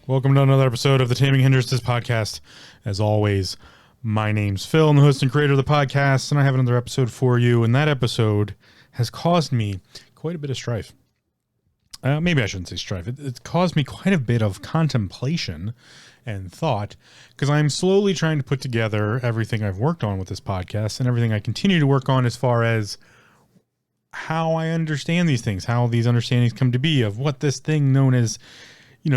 Welcome to another episode of the Taming Hindrances podcast. As always, my name's Phil. I'm the host and creator of the podcast, and I have another episode for you. And that episode has caused me quite a bit of strife. Maybe I shouldn't say strife. It's caused me quite a bit of contemplation and thought, because I'm slowly trying to put together everything I've worked on with this podcast and everything I continue to work on as far as how I understand these things, how these understandings come to be of what this thing known as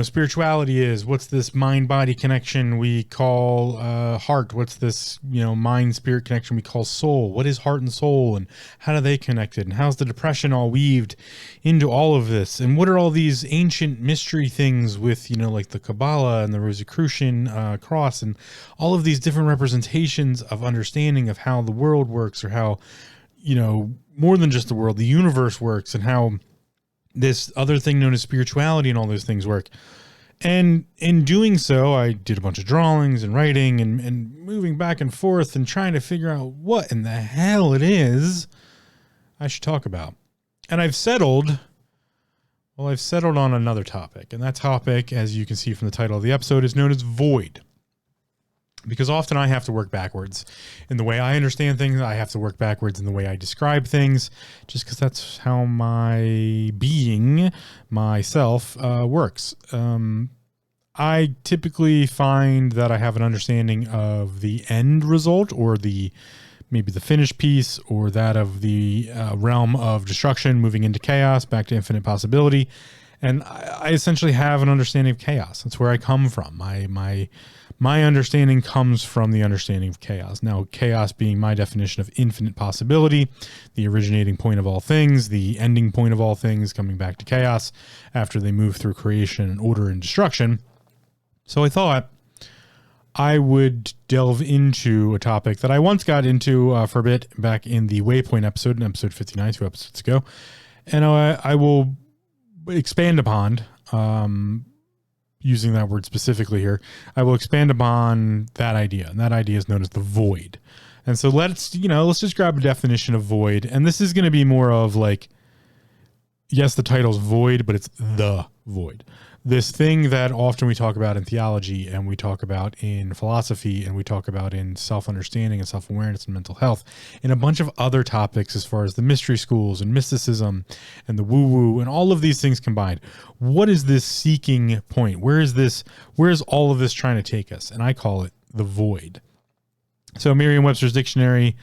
spirituality is. What's this mind-body connection we call heart? What's this, mind-spirit connection we call soul? What is heart and soul, and how do they connect it? And how's the depression all weaved into all of this? And what are all these ancient mystery things with, like the Kabbalah and the Rosicrucian cross and all of these different representations of understanding of how the world works, or how, more than just the world, the universe works, and how this other thing known as spirituality and all those things work. And in doing so, I did a bunch of drawings and writing and moving back and forth and trying to figure out what in the hell it is I should talk about. And I've settled on another topic. And that topic, as you can see from the title of the episode, is known as void. Because often I have to work backwards in the way I understand things. I have to work backwards in the way I describe things, just because that's how my being, myself, works. I typically find that I have an understanding of the end result, or maybe the finished piece, or that of the realm of destruction, moving into chaos, back to infinite possibility. And I essentially have an understanding of chaos. That's where I come from. My understanding comes from the understanding of chaos. Now, chaos being my definition of infinite possibility, the originating point of all things, the ending point of all things, coming back to chaos after they move through creation and order and destruction. So I thought I would delve into a topic that I once got into for a bit back in the Waypoint episode, in episode 59, 2 episodes ago. And I will expand upon, using that word specifically here, I will expand upon that idea. And that idea is known as the void. And so let's just grab a definition of void. And this is going to be more of like, yes, the title's void, but it's the void. This thing that often we talk about in theology, and we talk about in philosophy, and we talk about in self-understanding and self-awareness and mental health, and a bunch of other topics as far as the mystery schools and mysticism and the woo-woo and all of these things combined. What is this seeking point? Where is all of this trying to take us? And I call it the void. So Merriam-Webster's dictionary,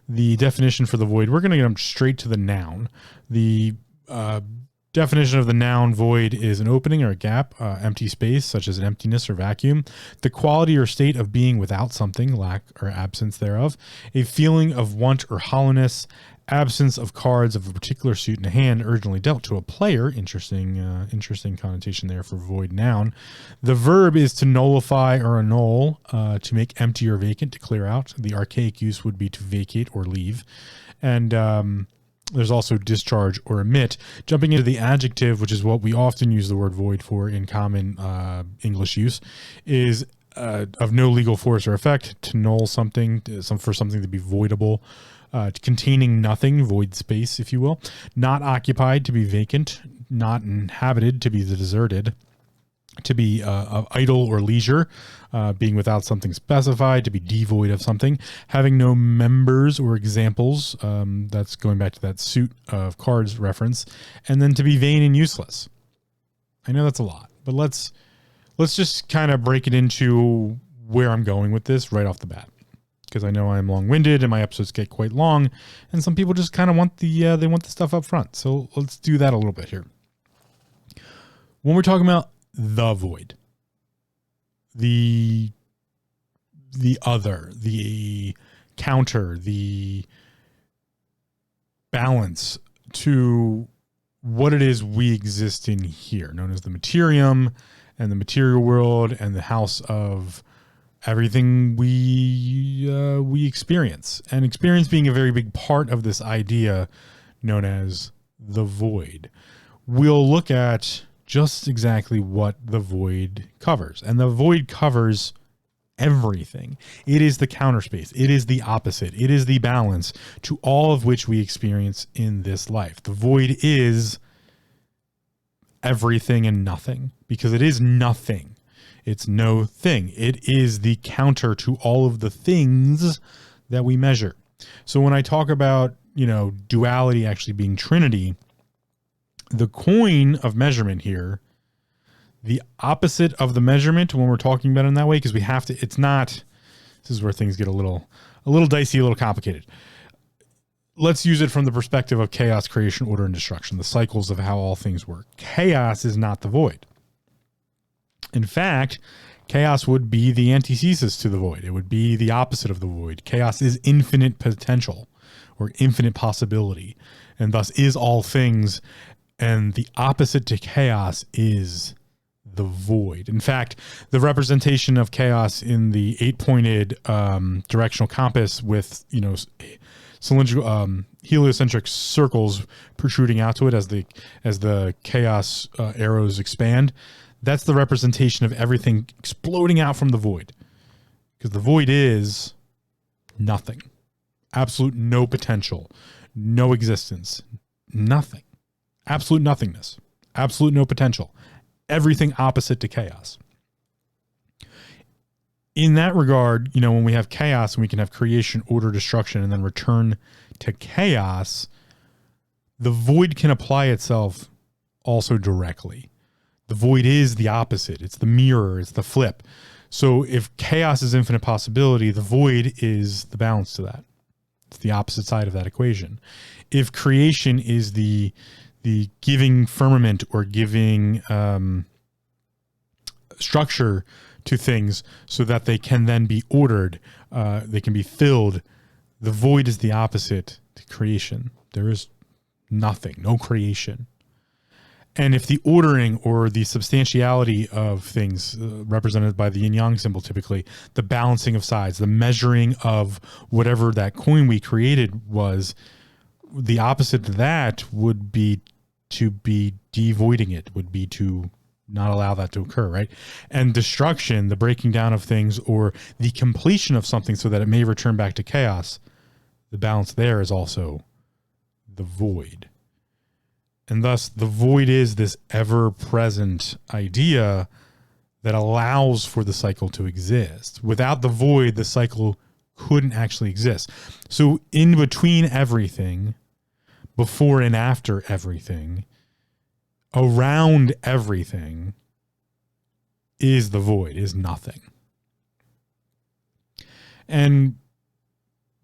the definition for the void, we're going to get straight to the noun. The definition of the noun void is an opening or a gap, empty space, such as an emptiness or vacuum, the quality or state of being without something, lack or absence thereof, a feeling of want or hollowness, absence of cards of a particular suit in a hand urgently dealt to a player. Interesting connotation there for void noun. The verb is to nullify or annul, to make empty or vacant, to clear out. The archaic use would be to vacate or leave. And there's also discharge or emit. Jumping into the adjective, which is what we often use the word void for in common English use, is of no legal force or effect, to null something, for something to be voidable, containing nothing, void space, if you will. Not occupied, to be vacant. Not inhabited, to be deserted. To be idle or leisure, being without something specified, to be devoid of something, having no members or examples, that's going back to that suit of cards reference, and then to be vain and useless. I know that's a lot, but let's just kind of break it into where I'm going with this right off the bat, because I know I'm long-winded and my episodes get quite long, and some people just kind of want they want the stuff up front. So let's do that a little bit here. When we're talking about the void, the other, the counter, the balance to what it is we exist in here, known as the materium and the material world and the house of everything we experience, and experience being a very big part of this idea known as the void. We'll look at just exactly what the void covers. And the void covers everything. It is the counter space. It is the opposite. It is the balance to all of which we experience in this life. The void is everything and nothing, because it is nothing. It's no thing. It is the counter to all of the things that we measure. So when I talk about, duality actually being trinity, the coin of measurement here, the opposite of the measurement when we're talking about it in that way, because we have to, this is where things get a little dicey, a little complicated. Let's use it from the perspective of chaos, creation, order, and destruction, the cycles of how all things work. Chaos is not the void. In fact, chaos would be the antithesis to the void. It would be the opposite of the void. Chaos is infinite potential or infinite possibility, and thus is all things. And the opposite to chaos is the void. In fact, the representation of chaos in the 8-pointed directional compass with, cylindrical heliocentric circles protruding out to it as the chaos arrows expand, that's the representation of everything exploding out from the void, because the void is nothing, absolute no potential, no existence, nothing, absolute nothingness, absolute no potential, everything opposite to chaos. In that regard, when we have chaos and we can have creation, order, destruction, and then return to chaos, the void can apply itself also directly. The void is the opposite. It's the mirror. It's the flip. So if chaos is infinite possibility, the void is the balance to that. It's the opposite side of that equation. If creation is the giving firmament or giving structure to things so that they can then be ordered, they can be filled, the void is the opposite to creation. There is nothing, no creation. And if the ordering or the substantiality of things, represented by the yin yang symbol typically, the balancing of sides, the measuring of whatever that coin we created was, the opposite to that would be to be devoiding it, would be to not allow that to occur, right? And destruction, the breaking down of things or the completion of something so that it may return back to chaos, the balance there is also the void. And thus the void is this ever-present idea that allows for the cycle to exist. Without the void, the cycle couldn't actually exist. So in between everything, before and after everything, around everything is the void, is nothing. And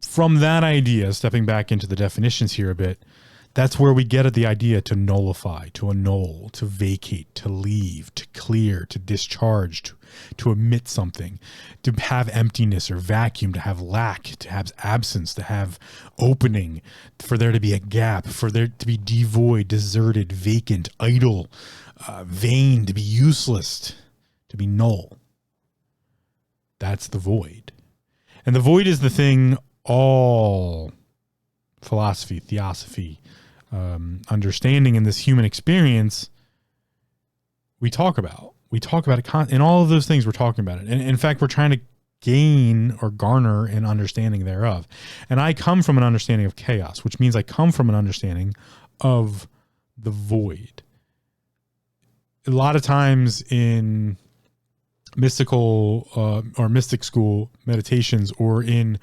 from that idea, stepping back into the definitions here a bit, that's where we get at the idea to nullify, to annul, to vacate, to leave, to clear, to discharge, to emit something, to have emptiness or vacuum, to have lack, to have absence, to have opening, for there to be a gap, for there to be devoid, deserted, vacant, idle, vain, to be useless, to be null. That's the void. And the void is the thing all philosophy, theosophy, understanding in this human experience we talk about it in all of those things. We're talking about it, and in fact we're trying to gain or garner an understanding thereof. And I come from an understanding of chaos, which means I come from an understanding of the void. A lot of times in mystical or mystic school meditations, or in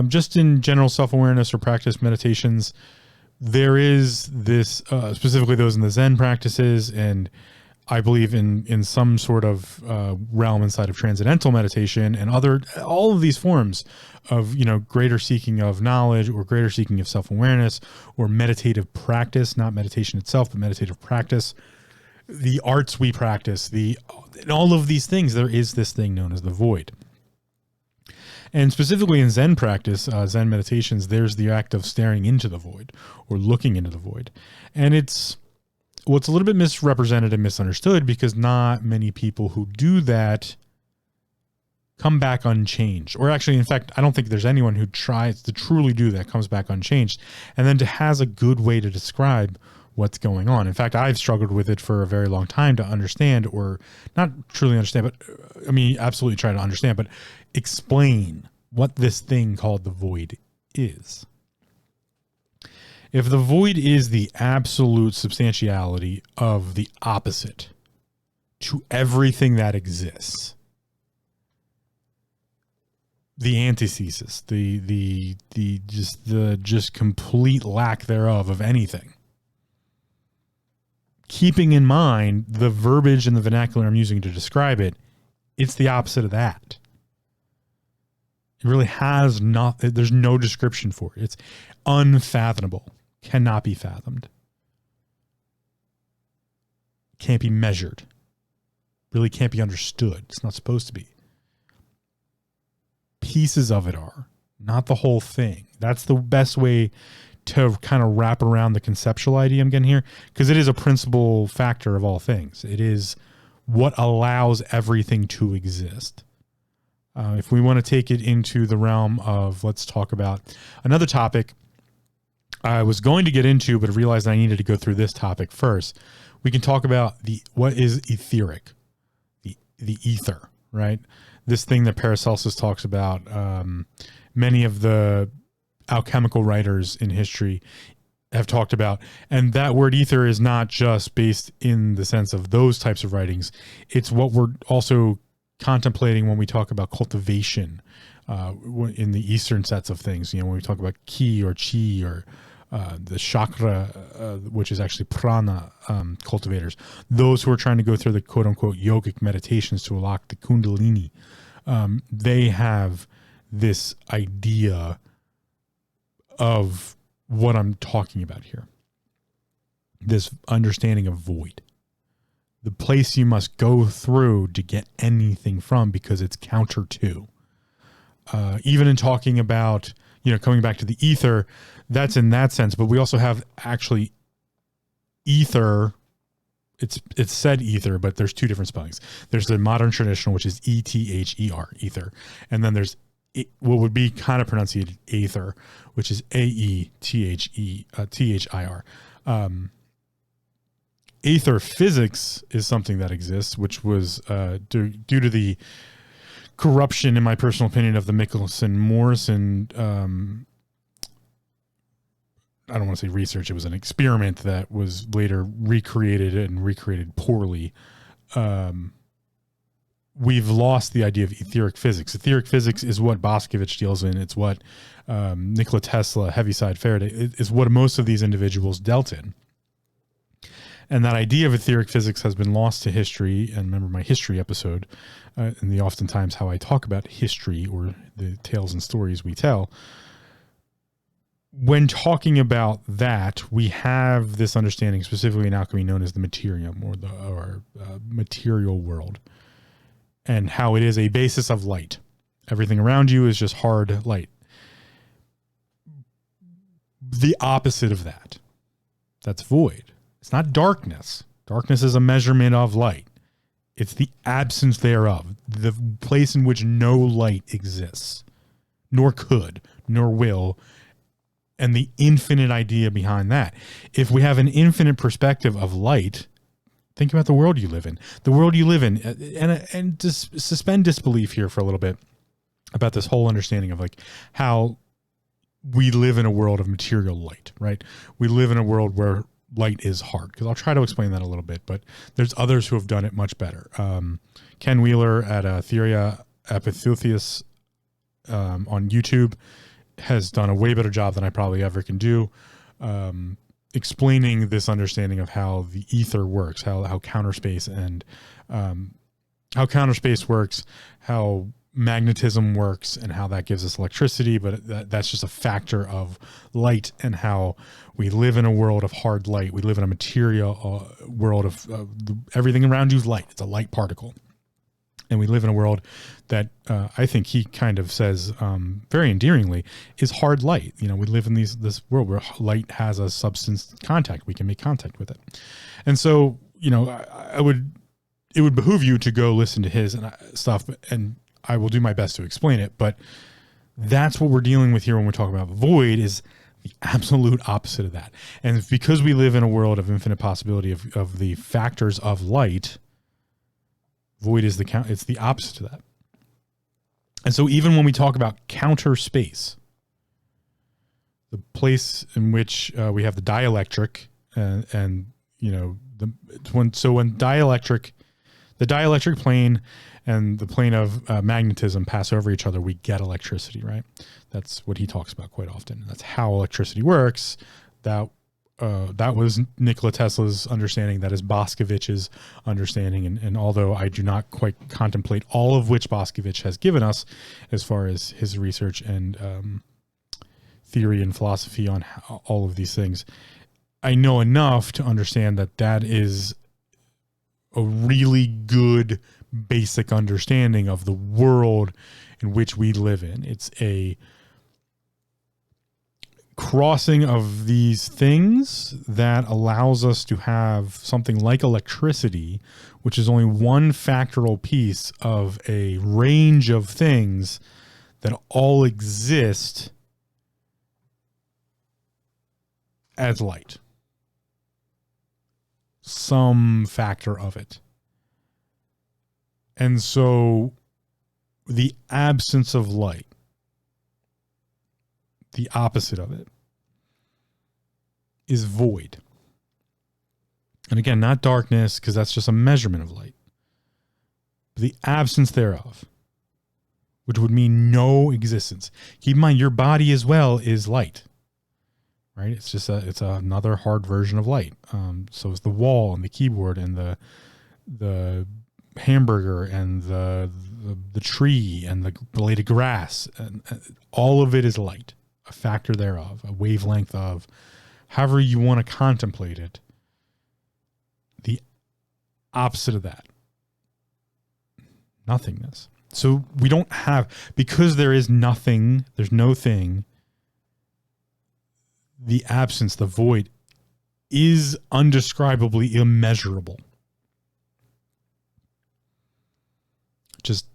just in general self-awareness or practice meditations, there is this, specifically those in the Zen practices, and I believe in some sort of realm inside of transcendental meditation and all of these forms of, greater seeking of knowledge or greater seeking of self-awareness or meditative practice, not meditation itself, but meditative practice, the arts we practice, in all of these things, there is this thing known as the void. And specifically in Zen practice, Zen meditations, there's the act of staring into the void or looking into the void. And it's a little bit misrepresented and misunderstood, because not many people who do that come back unchanged. Or actually, in fact, I don't think there's anyone who tries to truly do that, comes back unchanged, and then has a good way to describe what's going on. In fact, I've struggled with it for a very long time to understand, or not truly understand, but absolutely try to understand, but explain what this thing called the void is. If the void is the absolute substantiality of the opposite to everything that exists. The antithesis, the just complete lack thereof of anything. Keeping in mind the verbiage and the vernacular I'm using to describe it, it's the opposite of that. It really has not, there's no description for it. It's unfathomable, cannot be fathomed, can't be measured, really can't be understood. It's not supposed to be. Pieces of it are, not the whole thing. That's the best way to kind of wrap around the conceptual idea I'm getting here, because it is a principal factor of all things. It is what allows everything to exist. If we want to take it into the realm of, let's talk about another topic I was going to get into, but realized I needed to go through this topic first. We can talk about what is etheric, the ether, right? This thing that Paracelsus talks about. Many of the alchemical writers in history have talked about, and that word ether is not just based in the sense of those types of writings. It's what we're also contemplating when we talk about cultivation in the Eastern sets of things. You know, when we talk about ki or chi or the chakra, which is actually prana cultivators, those who are trying to go through the quote unquote yogic meditations to unlock the kundalini, they have this idea of what I'm talking about here. This understanding of void. The place you must go through to get anything from, because it's counter to. Even in talking about, you know, coming back to the ether, that's in that sense, but we also have actually ether. It's said ether, but there's two different spellings. There's the modern traditional, which is E-T-H-E-R, ether. And then there's what would be kind of pronounced aether, which is A-E-T-H-E-T-H-I-R. Aether physics is something that exists, which was due to the corruption, in my personal opinion, of the Michelson-Morrison, I don't want to say research, it was an experiment that was later recreated poorly. We've lost the idea of etheric physics. Etheric physics is what Boscovich deals in. It's what Nikola Tesla, Heaviside Faraday, is what most of these individuals dealt in. And that idea of etheric physics has been lost to history. And remember my history episode, and the oftentimes how I talk about history or the tales and stories we tell. When talking about that, we have this understanding, specifically in alchemy, known as the materium or material world, and how it is a basis of light. Everything around you is just hard light. The opposite of that, that's void. It's not darkness. Darkness is a measurement of light. It's the absence thereof, the place in which no light exists, nor could, nor will, and the infinite idea behind that. If we have an infinite perspective of light, think about the world you live in. The world you live in, and just suspend disbelief here for a little bit about this whole understanding of like how we live in a world of material light, right? We live in a world where light is hard, because I'll try to explain that a little bit, but there's others who have done it much better. Ken Wheeler at Theoria Epithelius on YouTube has done a way better job than I probably ever can do, explaining this understanding of how the ether works, how counter space and how counter space works, how magnetism works, and how that gives us electricity. But that's just a factor of light, and how we live in a world of hard light. We live in a material world of everything around you is light. It's a light particle. And we live in a world that I think he kind of says very endearingly is hard light. You know, we live in this world where light has a substance contact. We can make contact with it. And so, you know, it would behoove you to go listen to his stuff, and I will do my best to explain it. But that's what we're dealing with here when we're talking about void, is the absolute opposite of that. And because we live in a world of infinite possibility of the factors of light, void is it's the opposite of that. And so even when we talk about counter space, the place in which we have the dielectric and you know, when dielectric, the dielectric plane and the plane of magnetism pass over each other, we get electricity, right? That's what he talks about quite often. That's how electricity works. That was Nikola Tesla's understanding. That is Boscovich's understanding. And although I do not quite contemplate all of which Boscovich has given us as far as his research and theory and philosophy on all of these things, I know enough to understand that that is a really good basic understanding of the world in which we live in. It's a crossing of these things that allows us to have something like electricity, which is only one factoral piece of a range of things that all exist as light. Some factor of it. And so the absence of light, the opposite of it, is void. And again, not darkness, because that's just a measurement of light. But the absence thereof, which would mean no existence. Keep in mind, your body as well is light. Right? It's just it's another hard version of light. So is the wall and the keyboard and the hamburger and the tree and the blade of grass, and all of it is light, a factor thereof, a wavelength of, however you want to contemplate it. The opposite of that, nothingness. So we don't have, because there is nothing, there's no thing. The absence, the void, is undescribably immeasurable. Just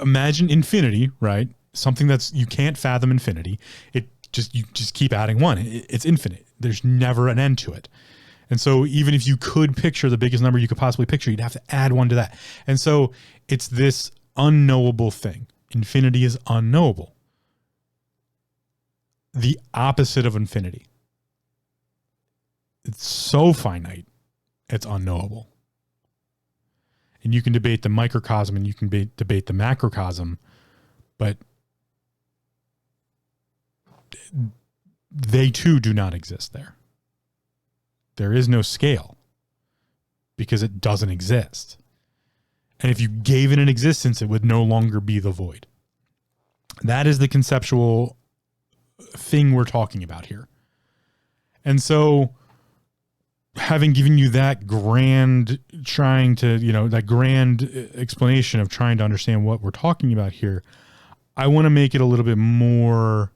imagine infinity, right? Something that's, you can't fathom infinity. You just keep adding one. It's infinite. There's never an end to it. And so even if you could picture the biggest number you could possibly picture, you'd have to add one to that. And so it's this unknowable thing. Infinity is unknowable. The opposite of infinity. It's so finite, it's unknowable. And you can debate the microcosm and you can debate the macrocosm, but they too do not exist there. There is no scale because it doesn't exist. And if you gave it an existence, it would no longer be the void. That is the conceptual thing we're talking about here. And so having given you that grand that grand explanation of trying to understand what we're talking about here, I want to make it a little bit more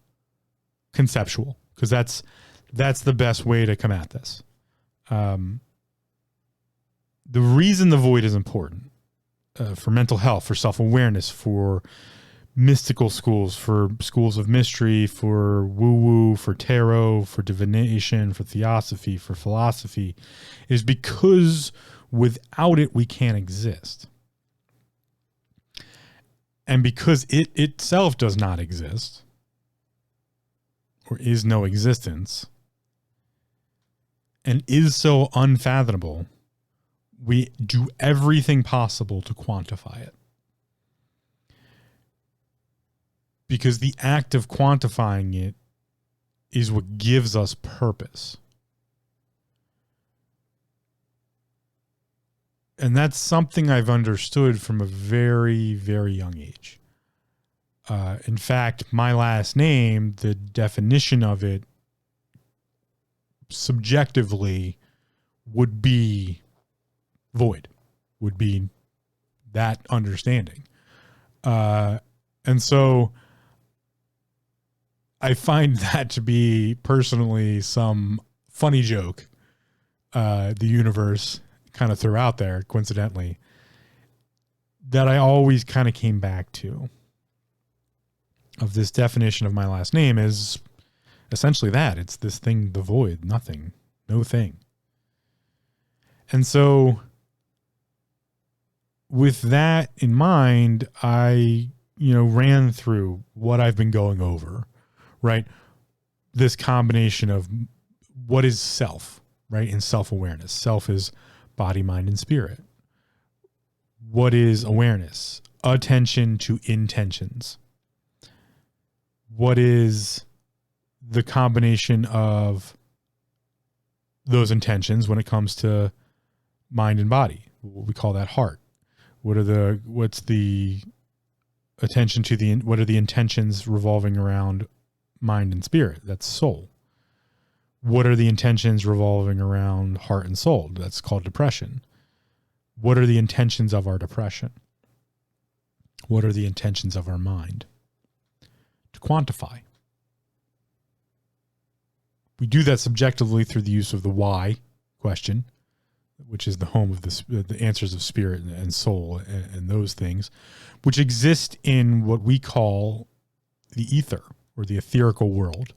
conceptual, because that's the best way to come at this. The reason the void is important for mental health, for self-awareness, for mystical schools, for schools of mystery, for woo-woo, for tarot, for divination, for theosophy, for philosophy, is because without it, we can't exist. And because it itself does not exist, or is no existence, and is so unfathomable, we do everything possible to quantify it. Because the act of quantifying it is what gives us purpose. And that's something I've understood from a very, very young age. In fact, my last name, the definition of it subjectively would be void, would be that understanding. And so I find that to be personally some funny joke the universe kind of threw out there, coincidentally, that I always kind of came back to, of this definition of my last name is essentially that. It's this thing, the void, nothing, no thing. And so with that in mind, I, ran through what I've been going over, right? This combination of what is self, right? In self-awareness. Self is body, mind, and spirit. What is awareness? Attention to intentions. What is the combination of those intentions when it comes to mind and body? We call that heart. What's the attention to what are the intentions revolving around mind and spirit? That's soul. What are the intentions revolving around heart and soul? That's called depression. What are the intentions of our depression? What are the intentions of our mind? To quantify. We do that subjectively through the use of the why question, which is the home of the answers of spirit and soul and those things, which exist in what we call the ether or the etherical world,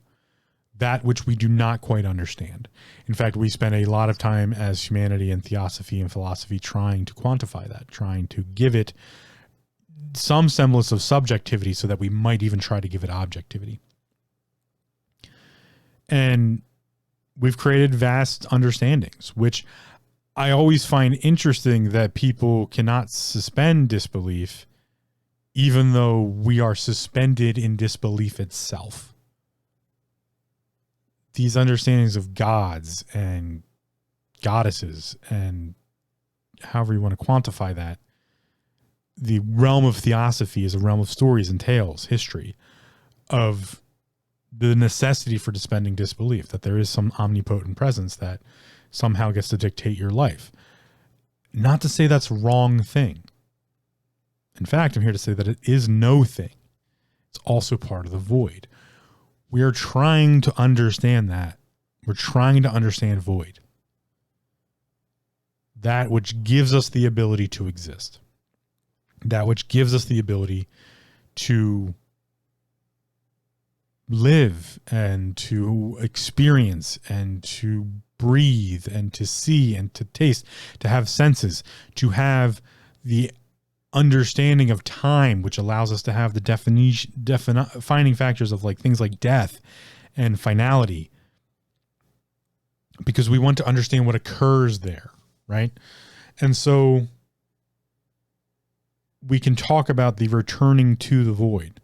that which we do not quite understand. In fact, we spend a lot of time as humanity and theosophy and philosophy trying to quantify that, trying to give it some semblance of subjectivity so that we might even try to give it objectivity. And we've created vast understandings, which I always find interesting that people cannot suspend disbelief, even though we are suspended in disbelief itself. These understandings of gods and goddesses and however you want to quantify that, the realm of theosophy is a realm of stories and tales, history, of the necessity for suspending disbelief, that there is some omnipotent presence that somehow gets to dictate your life. Not to say that's a wrong thing. In fact, I'm here to say that it is no thing. It's also part of the void. We are trying to understand that. We're trying to understand void. That which gives us the ability to exist. That which gives us the ability to live and to experience and to breathe and to see and to taste, to have senses, to have the understanding of time, which allows us to have the defining factors of like things like death and finality, because we want to understand what occurs there, right? And so we can talk about the returning to the void.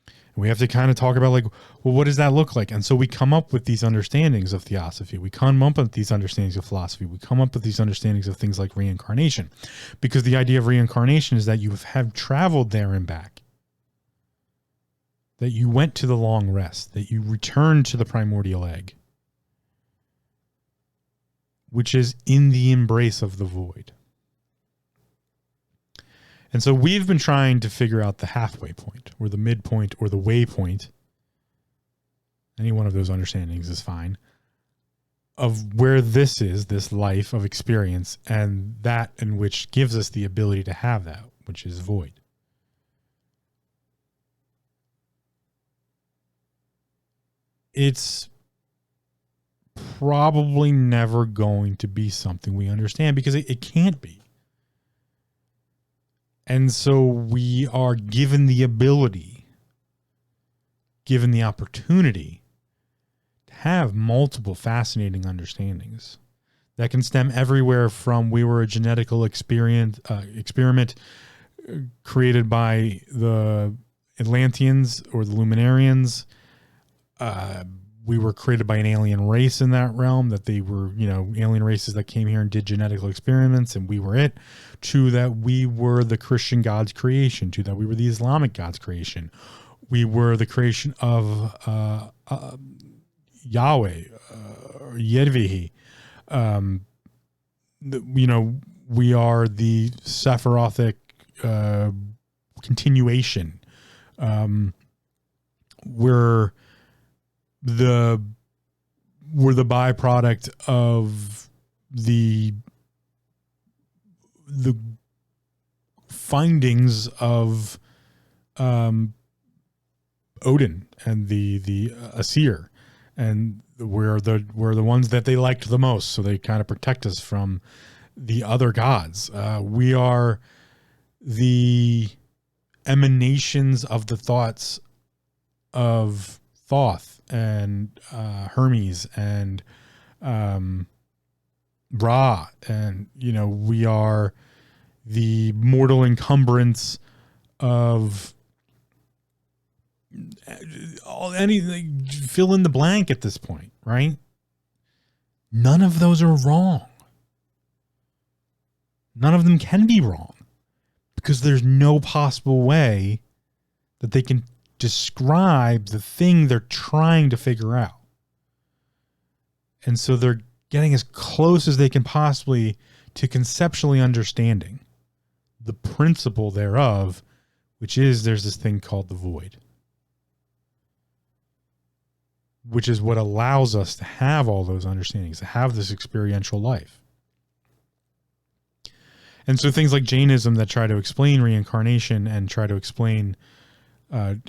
And we have to kind of talk about like, well, what does that look like? And so we come up with these understandings of theosophy. We come up with these understandings of philosophy. We come up with these understandings of things like reincarnation, because the idea of reincarnation is that you have traveled there and back, that you went to the long rest, that you returned to the primordial egg, which is in the embrace of the void. And so we've been trying to figure out the halfway point or the midpoint or the waypoint. Any one of those understandings is fine, of where this is, this life of experience, and that in which gives us the ability to have that, which is void. It's probably never going to be something we understand because it can't be. And so we are given the ability, given the opportunity to have multiple fascinating understandings that can stem everywhere from we were a genetical experiment created by the Atlanteans or the Luminarians. We were created by an alien race in that realm, that they were, alien races that came here and did genetical experiments and we were it, to that we were the Christian God's creation, to that we were the Islamic God's creation. We were the creation of Yahweh, Yedvihi. We are the Sephirothic continuation. We're the byproduct of the findings of Odin and the Aesir, and we're the ones that they liked the most, so they kind of protect us from the other gods. We are the emanations of the thoughts of Thoth and Hermes and Ra, and we are the mortal encumbrance of anything. Fill in the blank at this point, right? None of those are wrong. None of them can be wrong because there's no possible way that they can describe the thing they're trying to figure out. And so they're getting as close as they can possibly to conceptually understanding the principle thereof, which is there's this thing called the void, which is what allows us to have all those understandings, to have this experiential life. And so things like Jainism that try to explain reincarnation and try to explain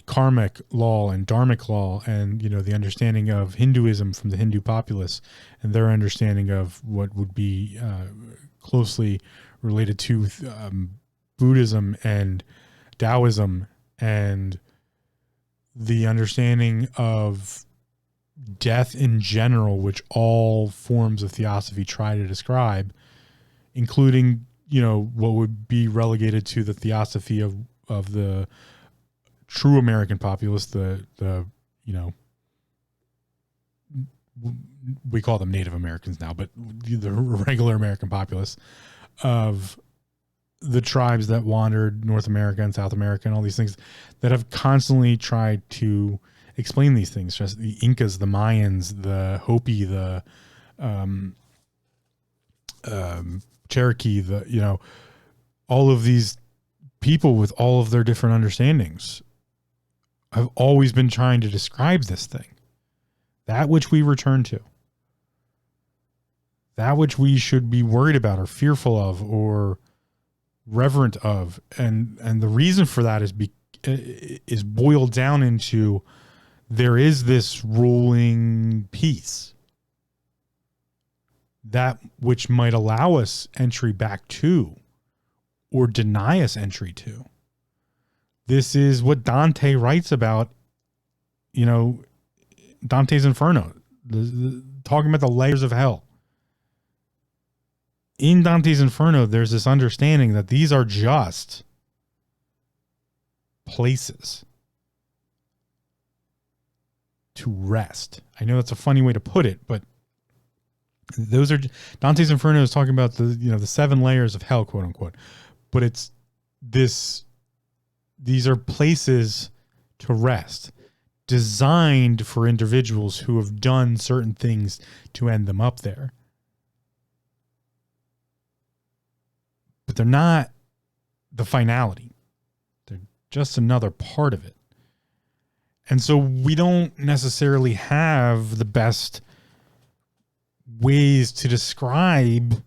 karmic law and dharmic law, and the understanding of Hinduism from the Hindu populace and their understanding of what would be closely related to Buddhism and Taoism, and the understanding of death in general, which all forms of theosophy try to describe, including what would be relegated to the theosophy of the true American populace, the we call them Native Americans now, but the regular American populace of the tribes that wandered North America and South America and all these things that have constantly tried to explain these things. Just the Incas, the Mayans, the Hopi, the Cherokee, all of these people with all of their different understandings have always been trying to describe this thing, that which we return to, that which we should be worried about or fearful of or reverent of. And the reason for that is boiled down into there is this ruling peace, that which might allow us entry back to or deny us entry to. This is what Dante writes about, Dante's Inferno, talking about the layers of hell. In Dante's Inferno, there's this understanding that these are just places to rest. I know that's a funny way to put it, but those are Dante's Inferno is talking about the 7 layers of hell, quote unquote. But it's this. These are places to rest, designed for individuals who have done certain things to end them up there. But they're not the finality. They're just another part of it. And so we don't necessarily have the best ways to describe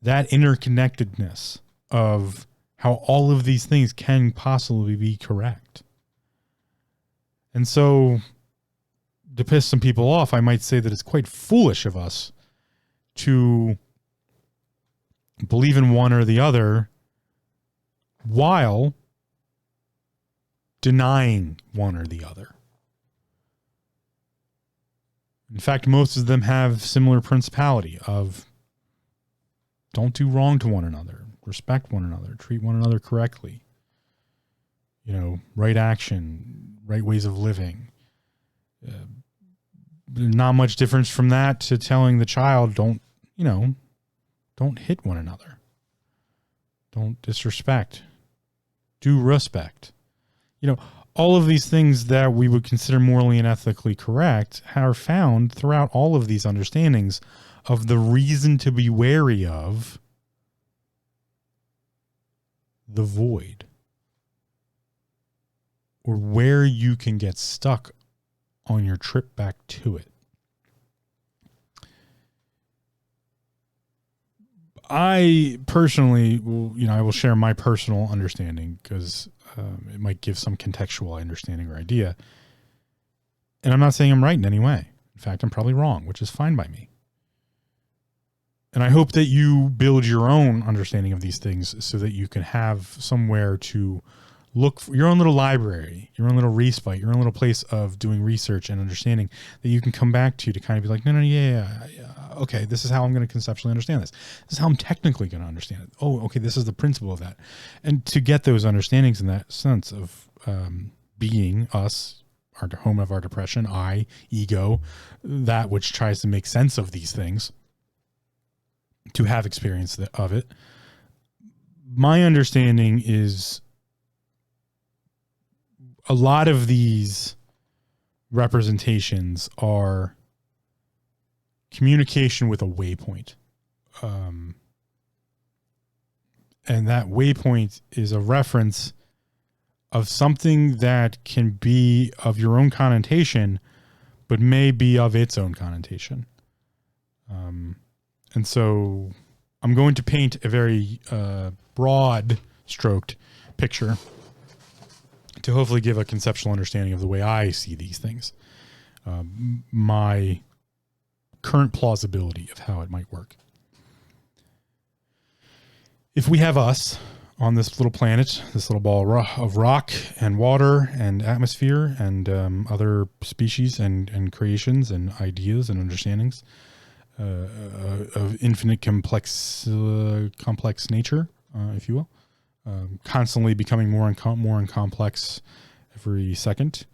that interconnectedness of how all of these things can possibly be correct. And so, to piss some people off, I might say that it's quite foolish of us to believe in one or the other while denying one or the other. In fact, most of them have similar principality of don't do wrong to one another. Respect one another, treat one another correctly. Right action, right ways of living. Not much difference from that to telling the child, don't hit one another. Don't disrespect. Do respect. All of these things that we would consider morally and ethically correct are found throughout all of these understandings of the reason to be wary of the void, or where you can get stuck on your trip back to it. I personally will, I will share my personal understanding because it might give some contextual understanding or idea. And I'm not saying I'm right in any way. In fact, I'm probably wrong, which is fine by me. And I hope that you build your own understanding of these things so that you can have somewhere to look for your own little library, your own little respite, your own little place of doing research and understanding that you can come back to kind of be like, no, yeah, okay, this is how I'm going to conceptually understand this. This is how I'm technically going to understand it. Oh, okay, this is the principle of that. And to get those understandings in that sense of being us, our home of our depression, I, ego, that which tries to make sense of these things, to have experience of it. My understanding is a lot of these representations are communication with a waypoint. And that waypoint is a reference of something that can be of your own connotation, but may be of its own connotation. And so I'm going to paint a very broad stroked picture to hopefully give a conceptual understanding of the way I see these things. My current plausibility of how it might work. If we have us on this little planet, this little ball of rock and water and atmosphere and other species and creations and ideas and understandings of infinite complex nature, if you will, constantly becoming more and complex every second,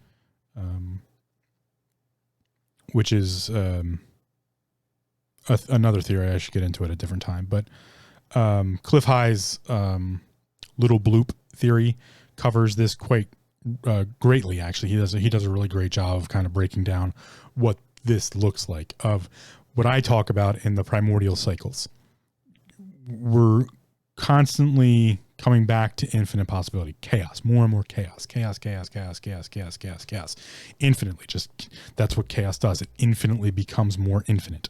which is another theory. I should get into at a different time, but Cliff High's little bloop theory covers this quite greatly. Actually, he does a really great job of kind of breaking down what this looks like, of what I talk about in the primordial cycles. We're constantly coming back to infinite possibility, chaos, more and more chaos, infinitely. Just that's what chaos does. It infinitely becomes more infinite.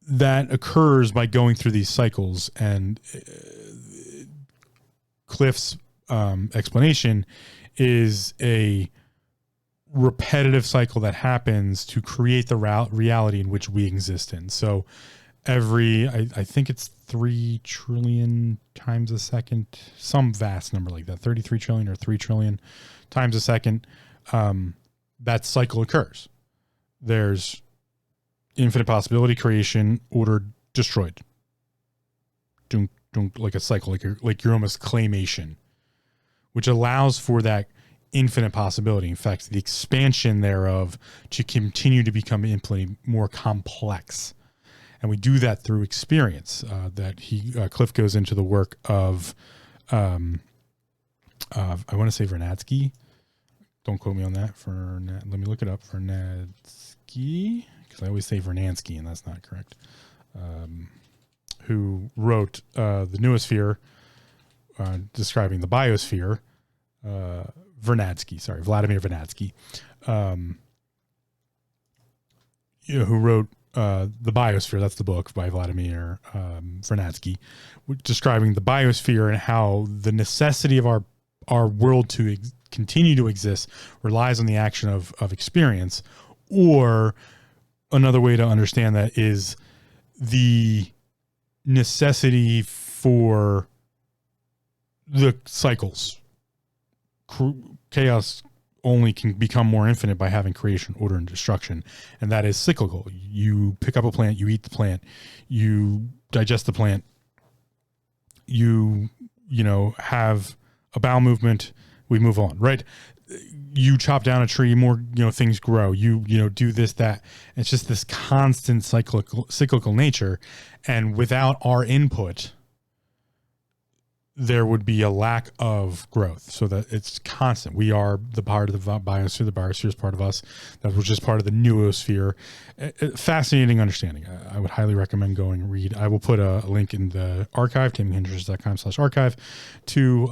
That occurs by going through these cycles, and Cliff's explanation is a repetitive cycle that happens to create the reality in which we exist in. So I think it's 3 trillion times a second, some vast number like that, 33 trillion or 3 trillion times a second, that cycle occurs. There's infinite possibility, creation, order, destroyed. Like a cycle, like you're almost claymation, which allows for that infinite possibility. In fact, the expansion thereof to continue to become infinitely more complex. And we do that through experience. Cliff goes into the work of, I want to say Vernadsky. Don't quote me on that. Let me look it up. Vernadsky, because I always say Vernansky, and that's not correct. Who wrote the Noosphere, describing the biosphere. Vladimir Vernadsky, who wrote The Biosphere. That's the book by Vladimir Vernadsky, describing the biosphere and how the necessity of our world to continue to exist relies on the action of experience. Or another way to understand that is the necessity for the cycles. Chaos only can become more infinite by having creation, order, and destruction, and that is cyclical. You pick up a plant, you eat the plant, you digest the plant, you have a bowel movement, we move on, right? You chop down a tree, more things grow. You do this, that. It's just this constant cyclical nature, and without our input, there would be a lack of growth, so that it's constant. We are the part of the biosphere. The biosphere is part of us. That was just part of the noosphere. Fascinating understanding. I would highly recommend going and read. I will put a link in the archive, taminghindrances.com/archive, to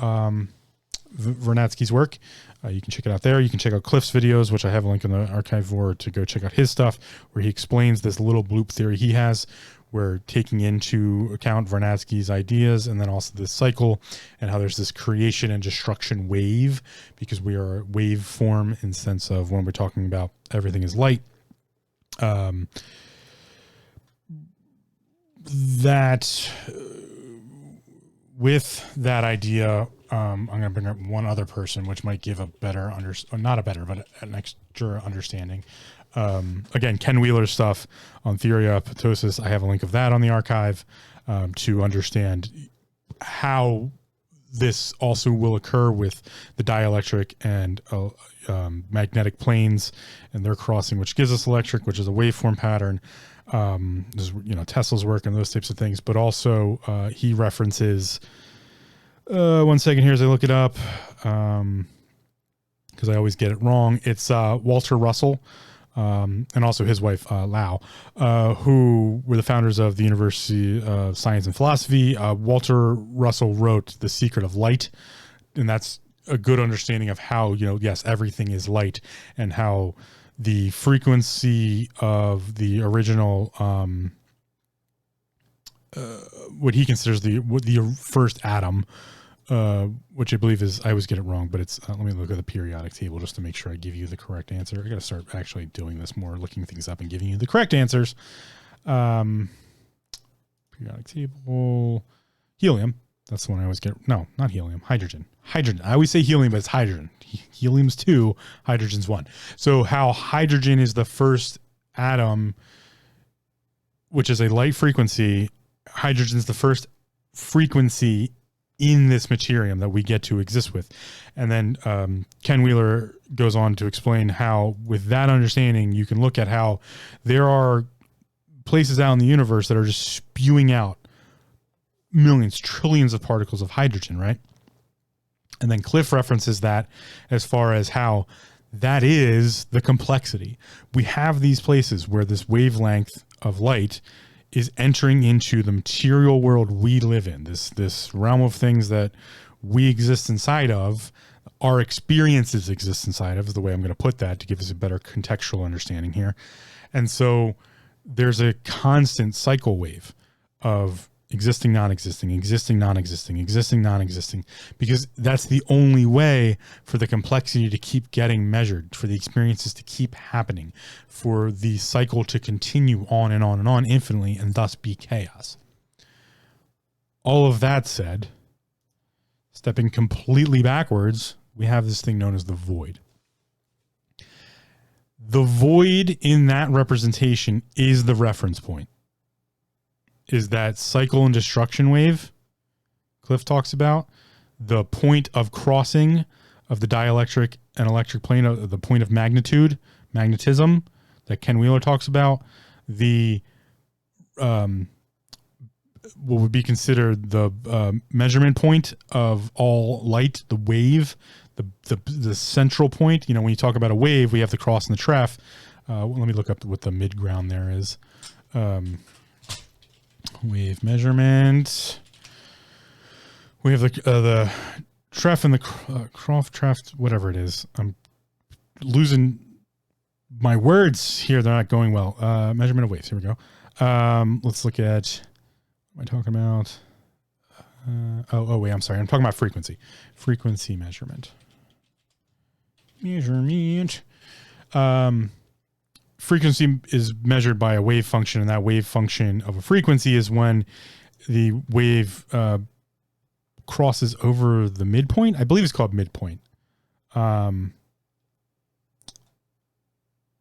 Vernadsky's work. You can check it out there. You can check out Cliff's videos, which I have a link in the archive for, to go check out his stuff, where he explains this little bloop theory he has, where taking into account Vernadsky's ideas and then also this cycle, and how there's this creation and destruction wave, because we are a wave form in the sense of when we're talking about everything is light. That with that idea, I'm going to bring up one other person, which might give a better, not a better, but an extra understanding. Again, Ken Wheeler's stuff on theory of apoptosis. I have a link of that on the archive to understand how this also will occur with the dielectric and magnetic planes and their crossing, which gives us electric, which is a waveform pattern. This is, Tesla's work and those types of things, but also he references, 1 second here as I look it up, because I always get it wrong. It's Walter Russell, and also his wife, Lau, who were the founders of the University of Science and Philosophy. Walter Russell wrote The Secret of Light, and that's a good understanding of how, yes, everything is light, and how the frequency of the original, what he considers the first atom, which I believe is, I always get it wrong, but it's, let me look at the periodic table just to make sure I give you the correct answer. I got to start actually doing this more, looking things up and giving you the correct answers. Periodic table, helium. That's the one I always get. No, not helium, hydrogen. Hydrogen. I always say helium, but it's hydrogen. Helium's 2, hydrogen's 1. So how hydrogen is the first atom, which is a light frequency, hydrogen's the first frequency in this materium that we get to exist with. And then Ken Wheeler goes on to explain how, with that understanding, you can look at how there are places out in the universe that are just spewing out millions, trillions of particles of hydrogen, right? And then Cliff references that as far as how that is the complexity. We have these places where this wavelength of light is entering into the material world we live in, this realm of things that we exist inside of, our experiences exist inside of, is the way I'm going to put that to give us a better contextual understanding here. And so there's a constant cycle wave of existing, non-existing, existing, non-existing, existing, non-existing, because that's the only way for the complexity to keep getting measured, for the experiences to keep happening, for the cycle to continue on and on and on infinitely, and thus be chaos. All of that said, stepping completely backwards, we have this thing known as the void. The void in that representation is the reference point. Is that cycle and destruction wave Cliff talks about, the point of crossing of the dielectric and electric plane, the point of magnetism that Ken Wheeler talks about, the what would be considered the measurement point of all light, the wave, the central point. When you talk about a wave, we have the cross and the treff. Let me look up what the mid-ground there is. Wave measurement. We have the treff and the croft treff, whatever it is. I'm losing my words here. They're not going well. Measurement of waves. Here we go. Let's look at, what am I talking about? Wait, I'm sorry. I'm talking about frequency. Frequency measurement. Frequency is measured by a wave function, and that wave function of a frequency is when the wave crosses over the midpoint. I believe it's called midpoint. In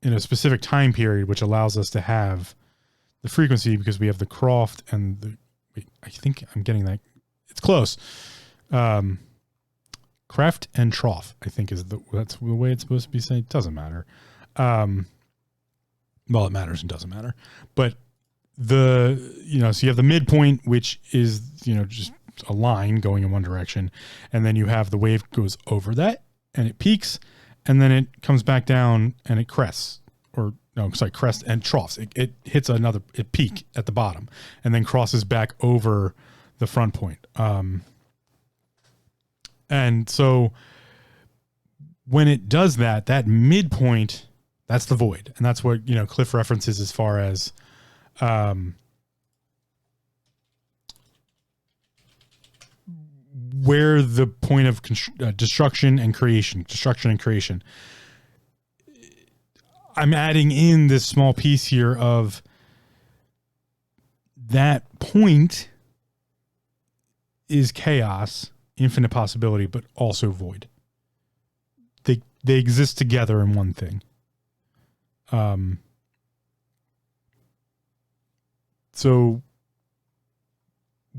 a specific time period, which allows us to have the frequency, because we have the Croft and the, wait, I think I'm getting that. It's close. Kreft and trough, I think that's the way it's supposed to be said. It doesn't matter. Well, it matters and doesn't matter, but so you have the midpoint, which is, just a line going in one direction. And then you have the wave goes over that and it peaks, and then it comes back down and it crests, crest and troughs. It hits it peak at the bottom and then crosses back over the front point. And so when it does that midpoint, that's the void. And that's what, Cliff references as far as, where the point of destruction and creation. I'm adding in this small piece here of that point is chaos, infinite possibility, but also void. They exist together in one thing. So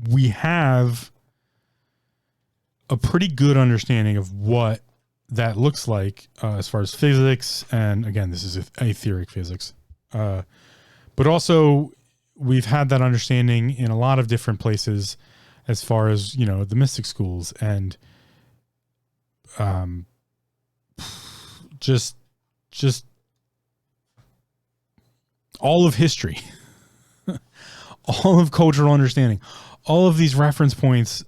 we have a pretty good understanding of what that looks like as far as physics. And again, this is etheric physics. But also we've had that understanding in a lot of different places as far as, the mystic schools and just all of history, all of cultural understanding, all of these reference points,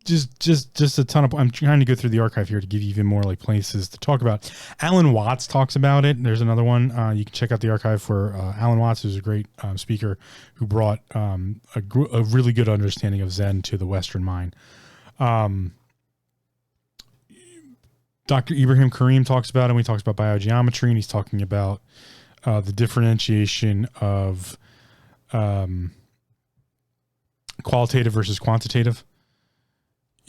just a ton of, I'm trying to go through the archive here to give you even more like places to talk about. Alan Watts talks about it. There's another one. You can check out the archive for Alan Watts, who's a great speaker who brought a really good understanding of Zen to the Western mind. Dr. Ibrahim Karim talks about it when he talks about biogeometry, and he's talking about the differentiation of qualitative versus quantitative.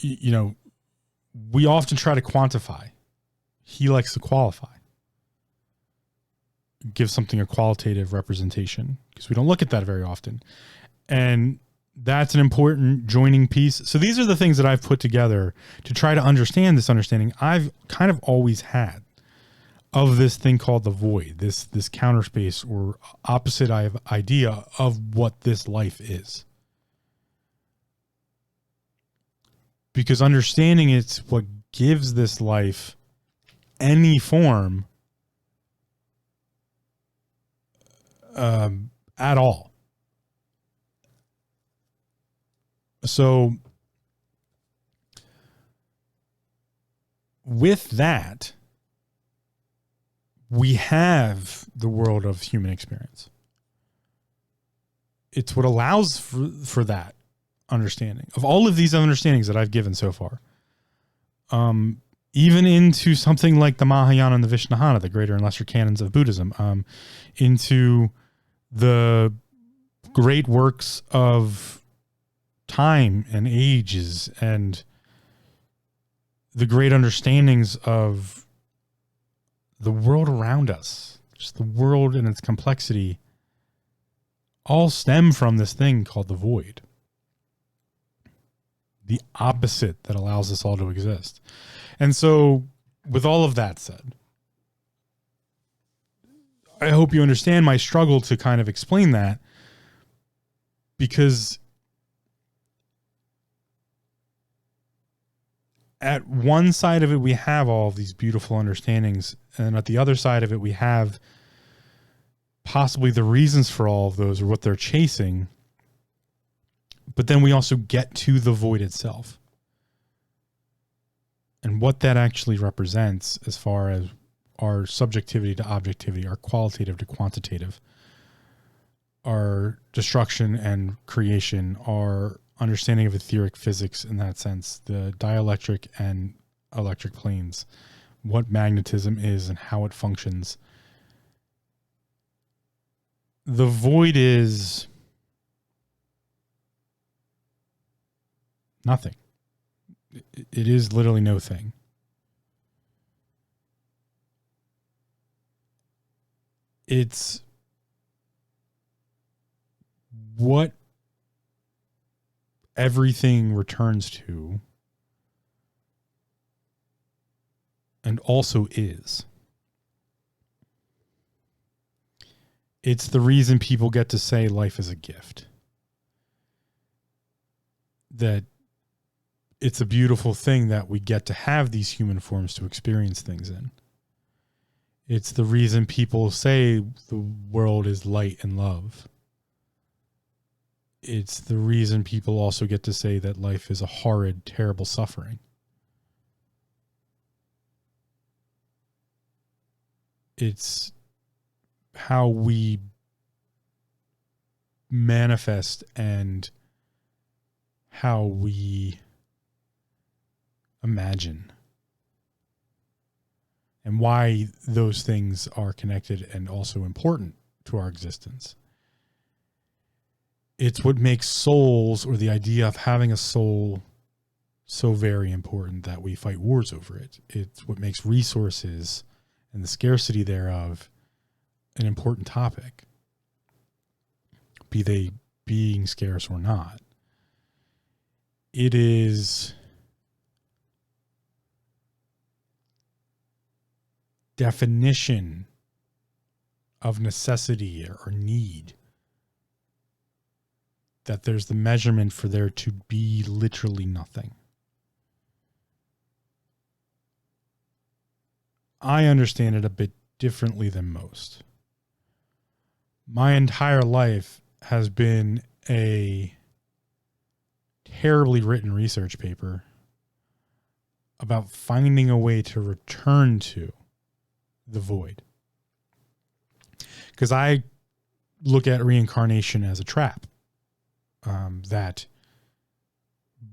We often try to quantify. He likes to qualify. Give something a qualitative representation because we don't look at that very often. And that's an important joining piece. So these are the things that I've put together to try to understand this understanding I've kind of always had of this thing called the void, this counter space or opposite idea of what this life is. Because understanding it's what gives this life any form at all. So with that, we have the world of human experience. It's what allows for that understanding of all of these understandings that I've given so far. Even into something like the Mahayana and the Vishnahana, the greater and lesser canons of Buddhism, into the great works of time and ages and the great understandings of the world around us, just the world and its complexity, all stem from this thing called the void. The opposite that allows us all to exist. And so, with all of that said, I hope you understand my struggle to kind of explain that, because at one side of it, we have all of these beautiful understandings, and at the other side of it, we have possibly the reasons for all of those or what they're chasing. But then we also get to the void itself and what that actually represents as far as our subjectivity to objectivity, our qualitative to quantitative, our destruction and creation, our understanding of etheric physics in that sense, the dielectric and electric planes, what magnetism is and how it functions. The void is nothing. It is literally no thing. It's what everything returns to and also is. It's the reason people get to say life is a gift. That it's a beautiful thing that we get to have these human forms to experience things in. It's the reason people say the world is light and love. It's the reason people also get to say that life is a horrid, terrible suffering. It's how we manifest and how we imagine and why those things are connected and also important to our existence. It's what makes souls, or the idea of having a soul, so very important that we fight wars over it. It's what makes resources and the scarcity thereof an important topic, be they being scarce or not. It is definition of necessity or need that there's the measurement for there to be literally nothing. I understand it a bit differently than most. My entire life has been a terribly written research paper about finding a way to return to the void. Because I look at reincarnation as a trap. That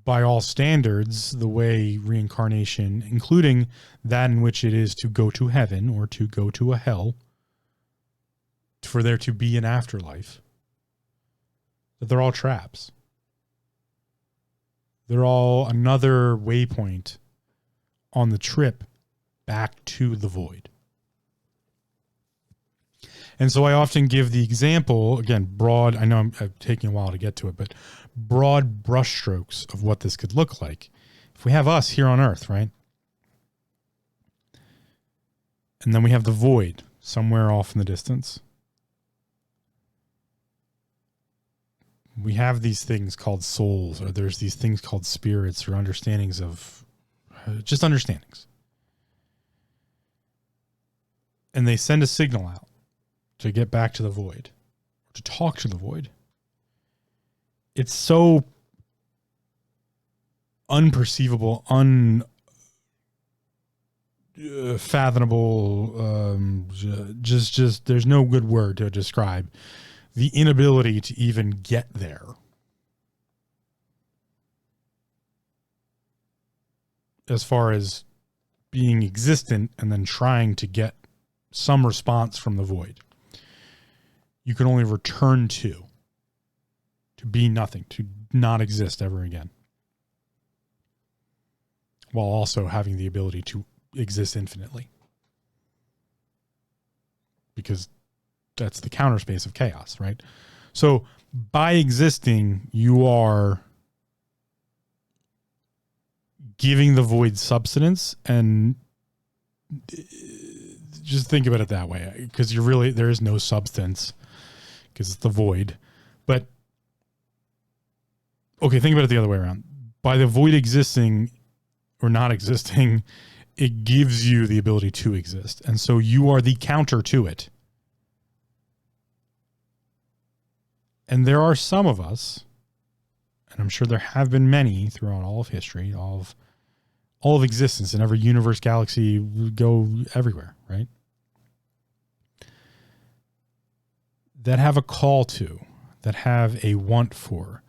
by all standards, the way reincarnation, including that in which it is to go to heaven or to go to a hell, for there to be an afterlife, that they're all traps. They're all another waypoint on the trip back to the void. And so I often give the example, again, broad, I know I'm taking a while to get to it, but broad brushstrokes of what this could look like. If we have us here on Earth, right? And then we have the void somewhere off in the distance. We have these things called souls, or there's these things called spirits, or understandings of, just understandings. And they send a signal out to get back to the void, or to talk to the void. It's so unperceivable, unfathomable, just there's no good word to describe the inability to even get there. As far as being existent and then trying to get some response from the void. You can only return to be nothing, to not exist ever again, while also having the ability to exist infinitely, because that's the counter space of chaos, right? So by existing, you are giving the void substance, and just think about it that way, because there is no substance, because it's the void. But okay, think about it the other way around. By the void existing or not existing, it gives you the ability to exist. And so you are the counter to it. And there are some of us, and I'm sure there have been many throughout all of history, all of existence in every universe, galaxy, go everywhere, right? That have a call to, that have a want for,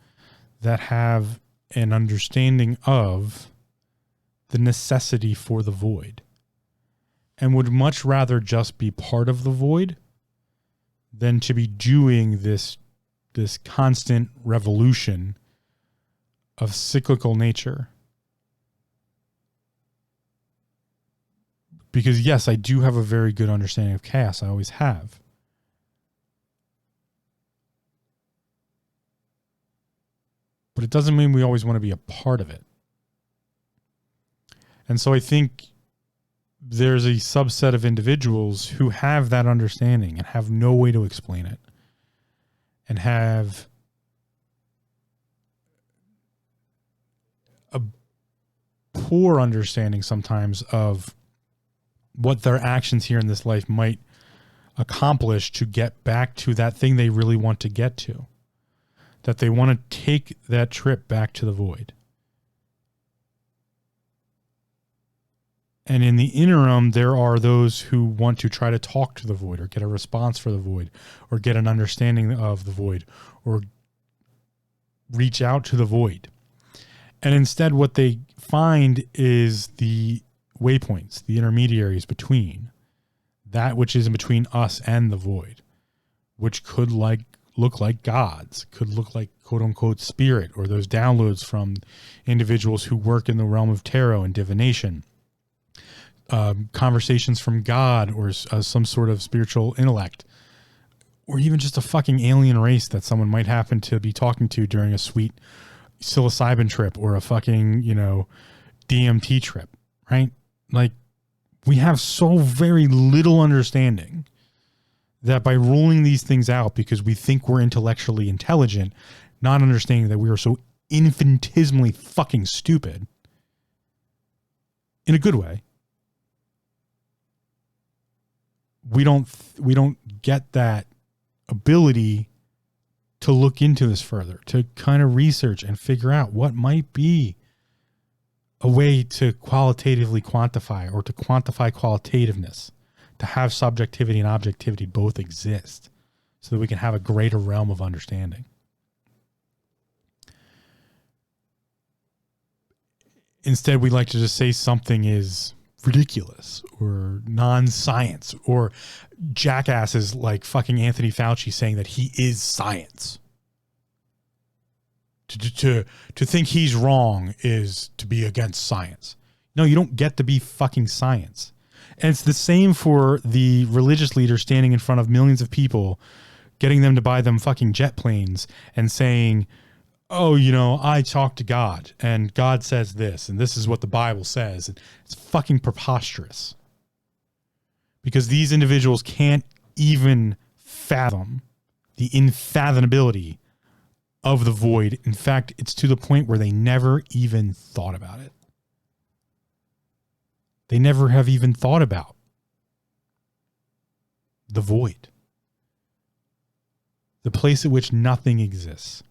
that have an understanding of the necessity for the void, and would much rather just be part of the void than to be doing this constant revolution of cyclical nature. Because yes, I do have a very good understanding of chaos. I always have. But it doesn't mean we always want to be a part of it. And so I think there's a subset of individuals who have that understanding and have no way to explain it, and have a poor understanding sometimes of what their actions here in this life might accomplish to get back to that thing they really want to get to. That they want to take that trip back to the void. And in the interim, there are those who want to try to talk to the void, or get a response for the void, or get an understanding of the void, or reach out to the void. And instead, what they find is the waypoints, the intermediaries between that which is in between us and the void, which could look like gods, could look like quote unquote spirit, or those downloads from individuals who work in the realm of tarot and divination. Conversations from God, or some sort of spiritual intellect, or even just a fucking alien race that someone might happen to be talking to during a sweet psilocybin trip or a fucking, DMT trip, right? Like, we have so very little understanding that by ruling these things out because we think we're intellectually intelligent, not understanding that we are so infinitesimally fucking stupid, in a good way, we don't get that ability to look into this further, to kind of research and figure out what might be a way to qualitatively quantify, or to quantify qualitativeness, to have subjectivity and objectivity both exist so that we can have a greater realm of understanding. Instead, we like to just say something is ridiculous or non-science, or jackasses like fucking Anthony Fauci saying that he is science. To think he's wrong is to be against science. No, you don't get to be fucking science. And it's the same for the religious leader standing in front of millions of people, getting them to buy them fucking jet planes and saying, oh, I talk to God and God says this, and this is what the Bible says. And it's fucking preposterous, because these individuals can't even fathom the unfathomability of the void. In fact, it's to the point where they never even thought about it. They never have even thought about the void, the place at which nothing exists.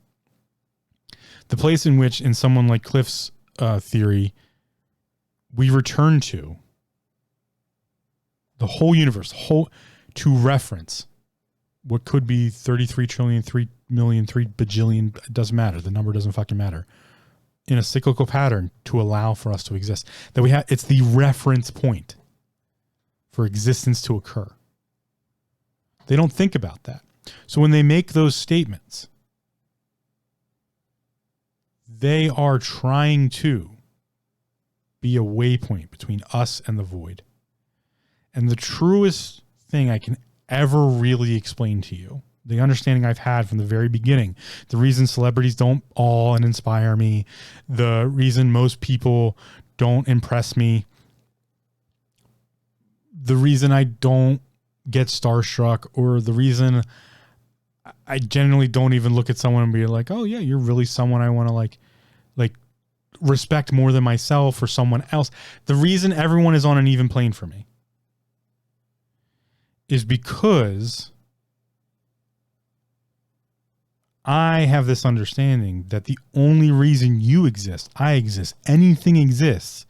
The place in which, in someone like Cliff's theory, we return to the whole universe, to reference what could be 33 trillion, 3 million, 3 bajillion, it doesn't matter. The number doesn't fucking matter. In a cyclical pattern to allow for us to exist. That we have, it's the reference point for existence to occur. They don't think about that. So when they make those statements, they are trying to be a waypoint between us and the void. And the truest thing I can ever really explain to you, the understanding I've had from the very beginning, the reason celebrities don't awe and inspire me, the reason most people don't impress me, the reason I don't get starstruck, or the reason I generally don't even look at someone and be like, oh yeah, you're really someone I want to like respect more than myself or someone else. The reason everyone is on an even plane for me is because I have this understanding that the only reason you exist, I exist, anything exists,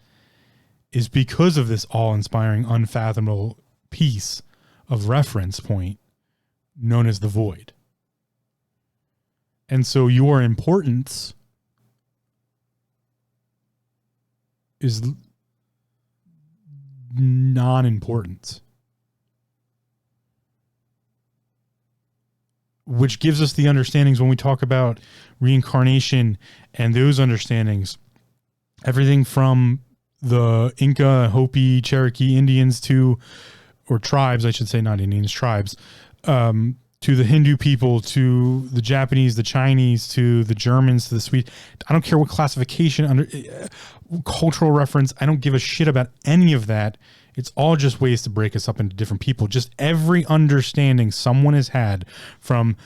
is because of this awe-inspiring, unfathomable piece of reference point known as the void. And so your importance is non-importance, which gives us the understandings when we talk about reincarnation and those understandings. Everything from the Inca, Hopi, Cherokee Indians or tribes, I should say, not Indians, tribes, to the Hindu people, to the Japanese, the Chinese, to the Germans, to the Swedes. I don't care what classification, cultural reference. I don't give a shit about any of that. It's all just ways to break us up into different people. Just every understanding someone has had from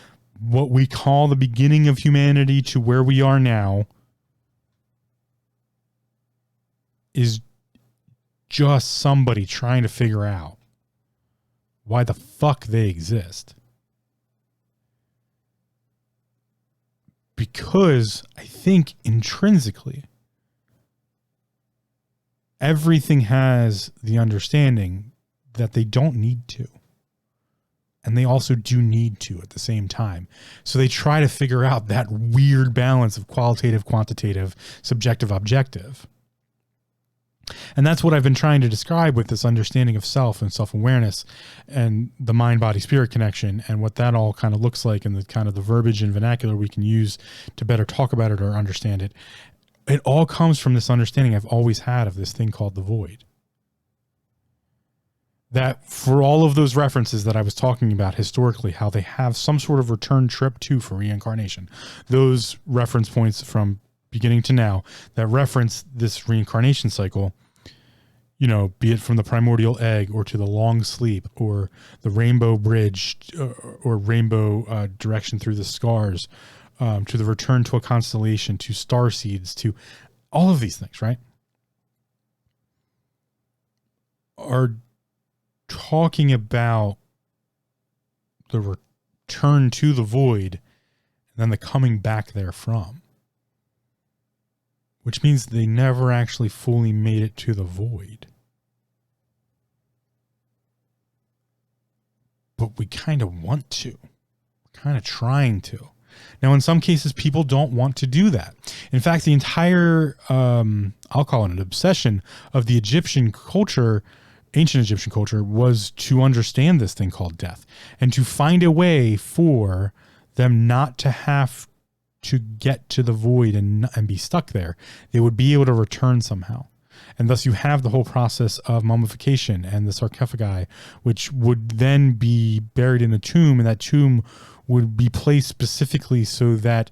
what we call the beginning of humanity to where we are now is just somebody trying to figure out why the fuck they exist. Because I think intrinsically, everything has the understanding that they don't need to. And they also do need to at the same time. So they try to figure out that weird balance of qualitative, quantitative, subjective, objective. And that's what I've been trying to describe with this understanding of self and self-awareness and the mind-body-spirit connection, and what that all kind of looks like, and the kind of the verbiage and vernacular we can use to better talk about it or understand it. It all comes from this understanding I've always had of this thing called the void. That for all of those references that I was talking about historically, how they have some sort of return trip to for reincarnation, those reference points from beginning to now that reference this reincarnation cycle, you know, be it from the primordial egg or to the long sleep or the rainbow bridge or rainbow direction through the scars, to the return to a constellation, to star seeds, to all of these things, right? Are talking about the return to the void and then the coming back therefrom, which means they never actually fully made it to the void. But we kind of want to, kind of trying to. Now, in some cases, people don't want to do that. In fact, the entire, I'll call it an obsession of the Egyptian culture, ancient Egyptian culture, was to understand this thing called death and to find a way for them not to have to get to the void and be stuck there. They would be able to return somehow. And thus you have the whole process of mummification and the sarcophagi, which would then be buried in a tomb, and that tomb would be placed specifically so that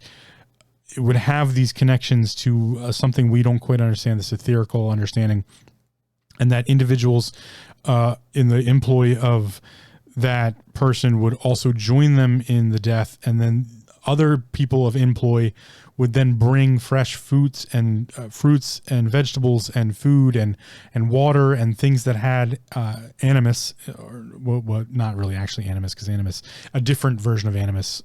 it would have these connections to something we don't quite understand, this etherical understanding, and that individuals in the employ of that person would also join them in the death, and then other people of employ would then bring fresh fruits and vegetables and food and water and things that had animus, or well, not really actually animus, because animus, a different version of animus,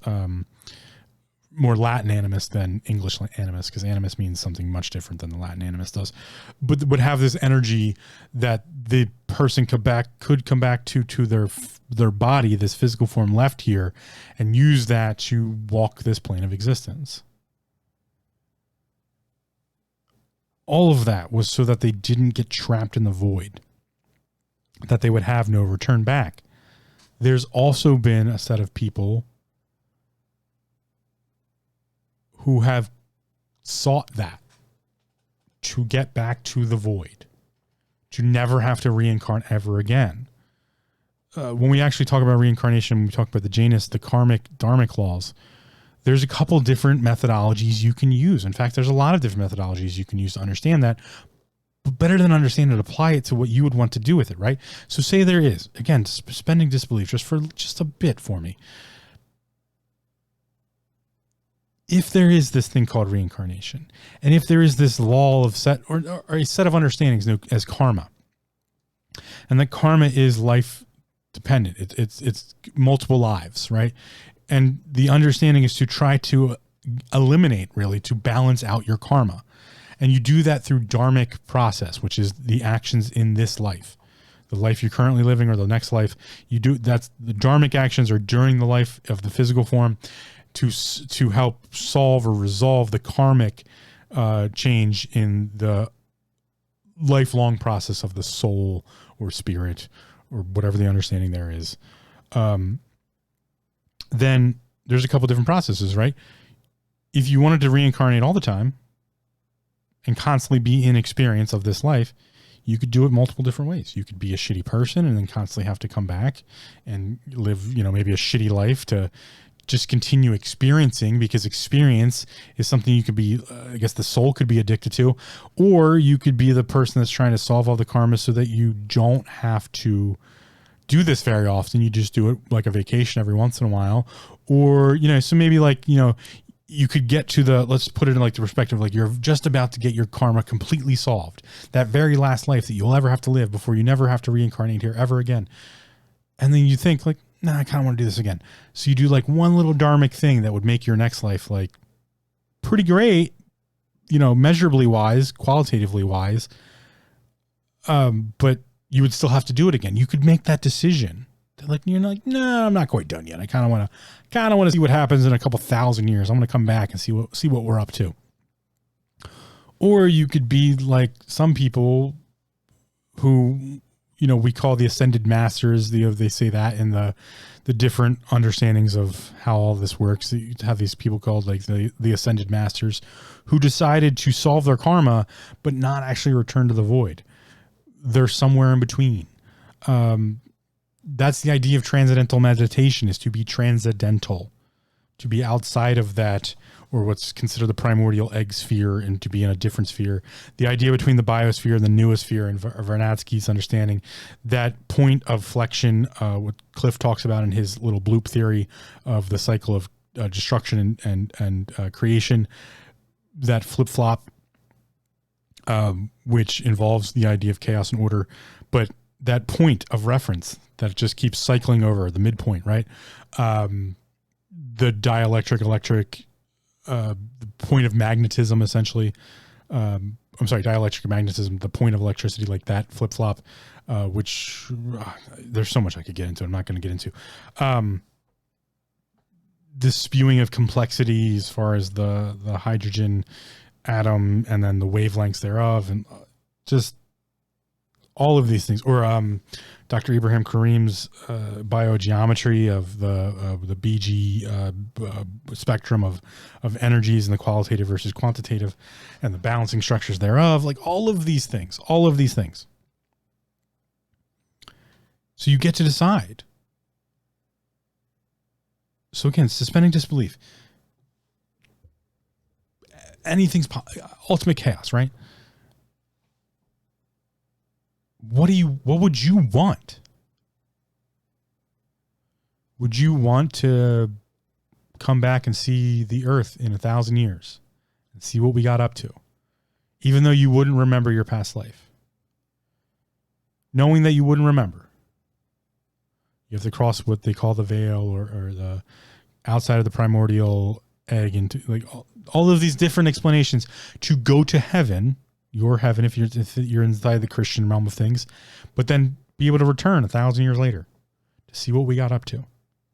more Latin animus than English animus, because animus means something much different than the Latin animus does, but would have this energy that the person could come back to their body, this physical form left here, and use that to walk this plane of existence. All of that was so that they didn't get trapped in the void, that they would have no return back. There's also been a set of people who have sought that, to get back to the void, to never have to reincarnate ever again. When we actually talk about reincarnation, when we talk about the Janus, the karmic, dharmic laws, there's a couple different methodologies you can use. In fact, there's a lot of different methodologies you can use to understand that, but better than understand it, apply it to what you would want to do with it, right? So say there is, again, suspending disbelief just a bit for me. If there is this thing called reincarnation, and if there is this law of set or a set of understandings as karma, and that karma is life dependent, it's multiple lives, right? And the understanding is to try to eliminate, really, to balance out your karma. And you do that through dharmic process, which is the actions in this life, the life you're currently living or the next life. That's the dharmic actions are during the life of the physical form, to help solve or resolve the karmic change in the lifelong process of the soul or spirit or whatever the understanding there is. Then there's a couple different processes, right? If you wanted to reincarnate all the time and constantly be in experience of this life, you could do it multiple different ways. You could be a shitty person and then constantly have to come back and live, maybe a shitty life to just continue experiencing, because experience is something you could be, I guess the soul could be addicted to. Or you could be the person that's trying to solve all the karma so that you don't have to do this very often. You just do it like a vacation every once in a while. Or, so maybe you could get to let's put it in like the perspective, like you're just about to get your karma completely solved. That very last life that you'll ever have to live before you never have to reincarnate here ever again. And then you think like, nah, I kind of want to do this again. So you do like one little dharmic thing that would make your next life like pretty great, measurably wise, qualitatively wise. But you would still have to do it again. You could make that decision. You're like, no, I'm not quite done yet. I kind of want to see what happens in a couple thousand years. I'm going to come back and see what we're up to. Or you could be like some people who, we call the ascended masters. They say that in the different understandings of how all this works. You have these people called like the ascended masters who decided to solve their karma, but not actually return to the void. They're somewhere in between. That's the idea of transcendental meditation, is to be transcendental, to be outside of that, or what's considered the primordial egg sphere, and to be in a different sphere. The idea between the biosphere and the noosphere, and Vernadsky's understanding, that point of flexion, what Cliff talks about in his little bloop theory of the cycle of destruction and creation, that flip-flop, which involves the idea of chaos and order, but that point of reference that just keeps cycling over, the midpoint, right? The dielectric, the point of magnetism, essentially. Dielectric magnetism, the point of electricity, like that flip-flop, which there's so much I could get into. I'm not going to get into. The spewing of complexity as far as the hydrogen atom and then the wavelengths thereof, and just all of these things. Or Dr. Ibrahim Karim's biogeometry of the BG spectrum of energies, and the qualitative versus quantitative, and the balancing structures thereof, like all of these things. So you get to decide. So again, suspending disbelief. Anything's ultimate chaos, right? What would you want? Would you want to come back and see the earth in 1,000 years and see what we got up to, even though you wouldn't remember your past life? Knowing that you wouldn't remember, you have to cross what they call the veil, or the outside of the primordial egg, into like all of these different explanations to go to heaven, your heaven, if you're inside the Christian realm of things, but then be able to return 1,000 years later to see what we got up to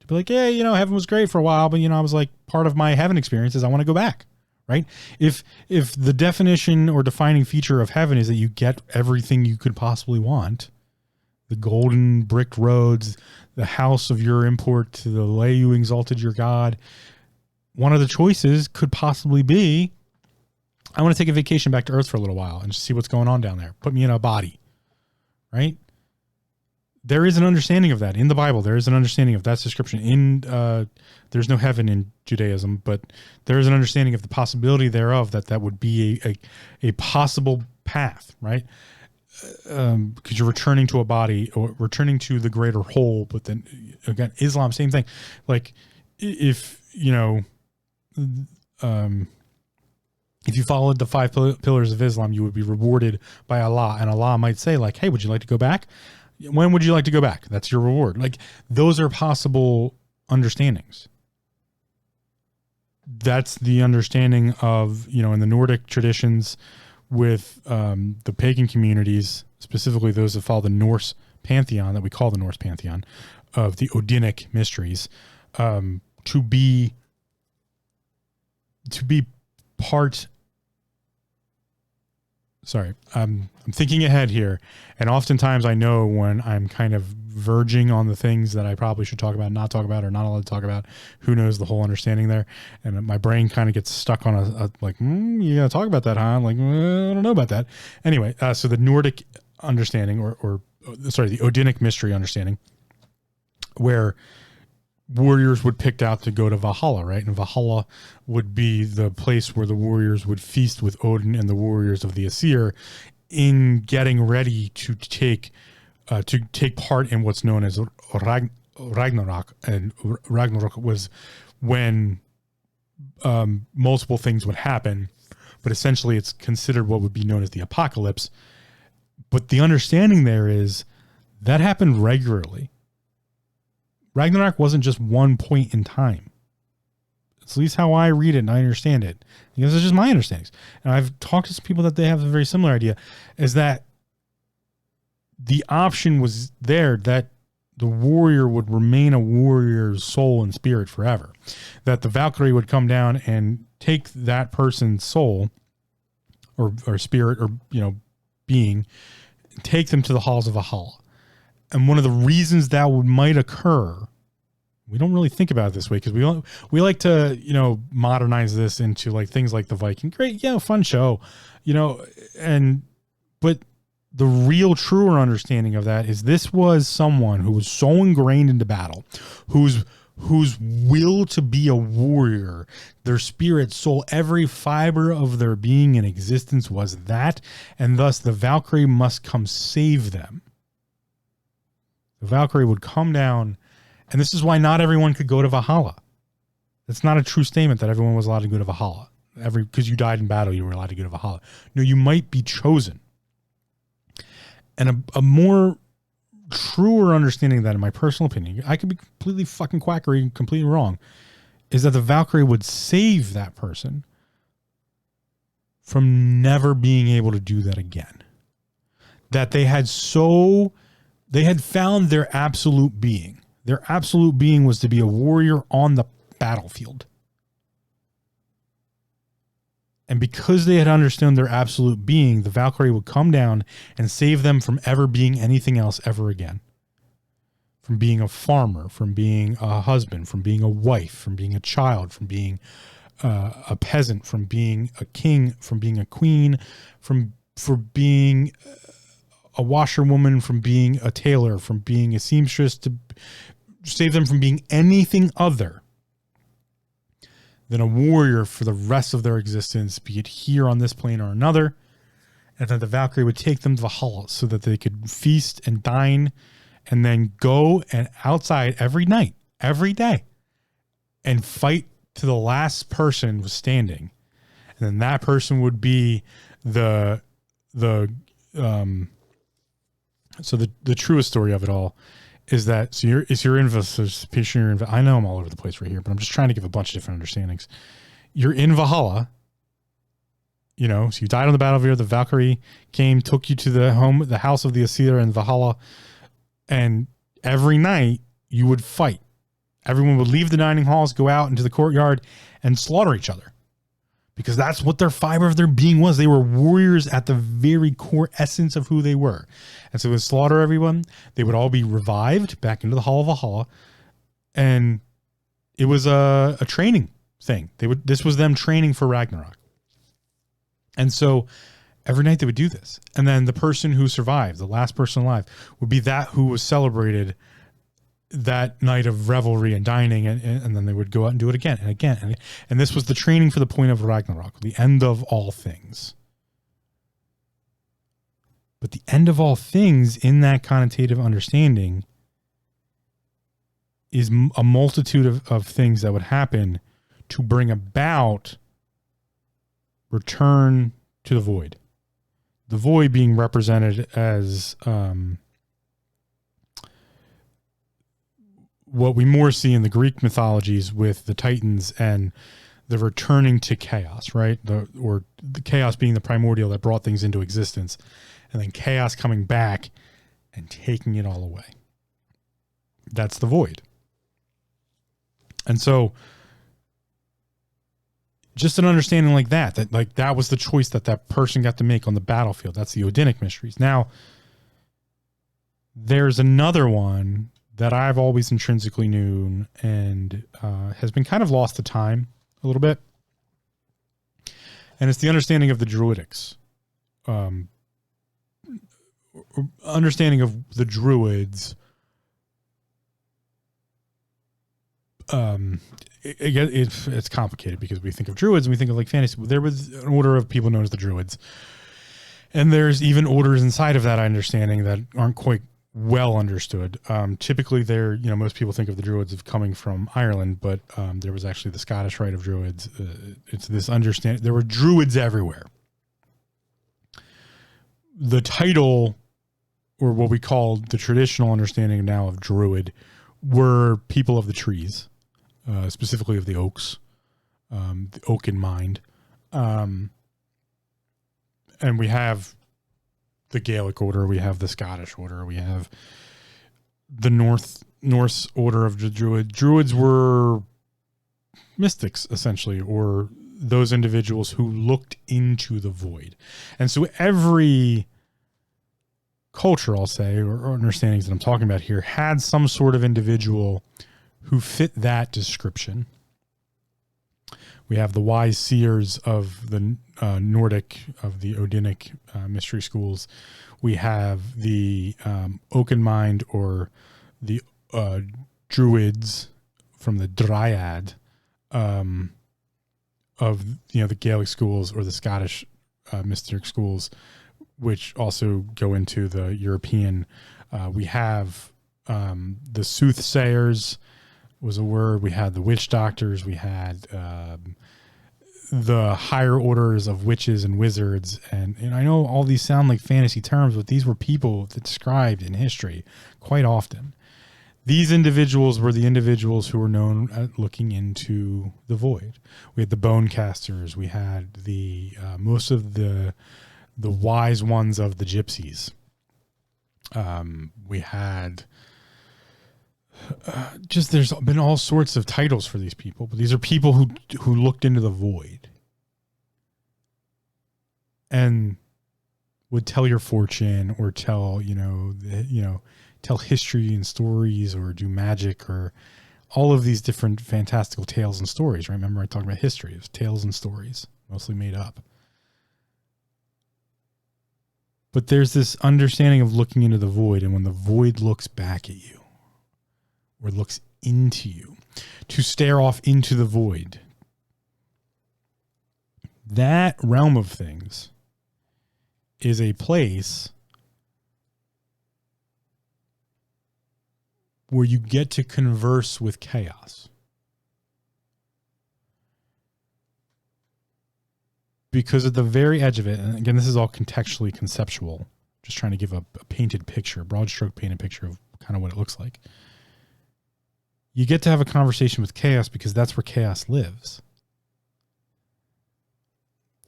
be like, yeah, heaven was great for a while, but I was like, part of my heaven experience is I want to go back, right? If the definition or defining feature of heaven is that you get everything you could possibly want, the golden bricked roads, the house of your import, to the lay you exalted your God, one of the choices could possibly be, I want to take a vacation back to Earth for a little while and just see what's going on down there. Put me in a body, right? There is an understanding of that in the Bible. There is an understanding of that description there's no heaven in Judaism, but there is an understanding of the possibility thereof that would be a possible path, right? Because you're returning to a body or returning to the greater whole. But then again, Islam, same thing. Like if you followed the 5 pillars of Islam, you would be rewarded by Allah, and Allah might say like, hey, would you like to go back? When would you like to go back? That's your reward. Like, those are possible understandings. That's the understanding of, in the Nordic traditions with the pagan communities, specifically those that follow the Norse pantheon, that we call the Norse pantheon, of the Odinic mysteries, to be part. Sorry, I'm thinking ahead here, and oftentimes I know when I'm kind of verging on the things that I probably should talk about, not talk about, or not allowed to talk about. Who knows the whole understanding there? And my brain kind of gets stuck on you gotta talk about that, huh? I'm like, I don't know about that. Anyway, so the Nordic understanding, or the Odinic mystery understanding, where warriors would pick out to go to Valhalla, right? And Valhalla would be the place where the warriors would feast with Odin and the warriors of the Aesir in getting ready to take part in what's known as Ragnarok. And Ragnarok was when multiple things would happen, but essentially it's considered what would be known as the apocalypse. But the understanding there is that happened regularly. Ragnarok wasn't just one point in time. It's at least how I read it and I understand it. Because it's just my understandings. And I've talked to some people that they have a very similar idea, is that the option was there that the warrior would remain a warrior's soul and spirit forever. That the Valkyrie would come down and take that person's soul or spirit or, being, take them to the halls of Valhalla. And one of the reasons that might occur, we don't really think about it this way because we like to, modernize this into like things like the Viking. Great, fun show, but the real truer understanding of that is this was someone who was so ingrained into battle, whose will to be a warrior, their spirit, soul, every fiber of their being and existence was that, and thus the Valkyrie must come save them. The Valkyrie would come down, and this is why not everyone could go to Valhalla. It's not a true statement that everyone was allowed to go to Valhalla. Because you died in battle, you were allowed to go to Valhalla. No, you might be chosen. And a more truer understanding of that, in my personal opinion, I could be completely fucking quackery, completely wrong, is that the Valkyrie would save that person from never being able to do that again. That they had found their absolute being. Their absolute being was to be a warrior on the battlefield. And because they had understood their absolute being, the Valkyrie would come down and save them from ever being anything else ever again. From being a farmer, from being a husband, from being a wife, from being a child, from being a peasant, from being a king, from being a queen, for being a washerwoman, from being a tailor, from being a seamstress, to save them from being anything other than a warrior for the rest of their existence, be it here on this plane or another. And then the Valkyrie would take them to Valhalla so that they could feast and dine and then go and outside every night, every day, and fight to the last person was standing. And then that person would be the truest story of it all is that, so you're in Valhalla. I know I'm all over the place right here, but I'm just trying to give a bunch of different understandings. You're in Valhalla, so you died on the battlefield. The Valkyrie came, took you to the house of the Aesir in Valhalla, and every night you would fight. Everyone would leave the dining halls, go out into the courtyard, and slaughter each other. Because that's what their fiber of their being was. They were warriors at the very core essence of who they were. And so they would slaughter everyone. They would all be revived back into the Hall of Valhalla. And it was a training thing. This was them training for Ragnarok. And so every night they would do this. And then the person who survived, the last person alive, would be that who was celebrated that night of revelry and dining, and then they would go out and do it again and again. And this was the training for the point of Ragnarok, the end of all things. But the end of all things in that connotative understanding is a multitude of things that would happen to bring about return to the void. The void being represented as what we more see in the Greek mythologies with the Titans and the returning to chaos, right? The chaos being the primordial that brought things into existence, and then chaos coming back and taking it all away. That's the void. And so just an understanding like that was the choice that person got to make on the battlefield. That's the Odinic mysteries. Now, there's another one that I've always intrinsically known and has been kind of lost to time a little bit. And it's the understanding of the Druidics. Understanding of the Druids. It's complicated because we think of Druids and we think of like fantasy. There was an order of people known as the Druids. And there's even orders inside of that understanding that aren't quite well understood. Typically most people think of the Druids of coming from Ireland, but there was actually the Scottish Rite of Druids. It's this understanding. There were Druids everywhere. The title, or what we call the traditional understanding now of Druid, were people of the trees, specifically of the oaks, the oak in mind. And we have the Gaelic order, we have the Scottish order, we have the Norse order of the Druid. Druids were mystics, essentially, or those individuals who looked into the void. And so every culture, I'll say, or understandings that I'm talking about here, had some sort of individual who fit that description. We have the wise seers of the Nordic, of the Odinic mystery schools. We have the Oakenmind, or the Druids from the Dryad of the Gaelic schools, or the Scottish mystic schools, which also go into the European. We have the soothsayers was a word. We had the witch doctors. We had the higher orders of witches and wizards. And I know all these sound like fantasy terms, but these were people that described in history quite often. These individuals were the individuals who were known at looking into the void. We had the bone casters. We had the most of the wise ones of the gypsies. We had there's been all sorts of titles for these people, but these are people who looked into the void and would tell your fortune, or tell tell history and stories, or do magic, or all of these different fantastical tales and stories. Right? Remember, I talked about history. It was tales and stories, mostly made up. But there's this understanding of looking into the void, and when the void looks back at you, or looks into you, to stare off into the void, that realm of things is a place where you get to converse with chaos. Because at the very edge of it, and again, this is all contextually conceptual, just trying to give a painted picture, a broad stroke painted picture of kind of what it looks like. You get to have a conversation with chaos because that's where chaos lives.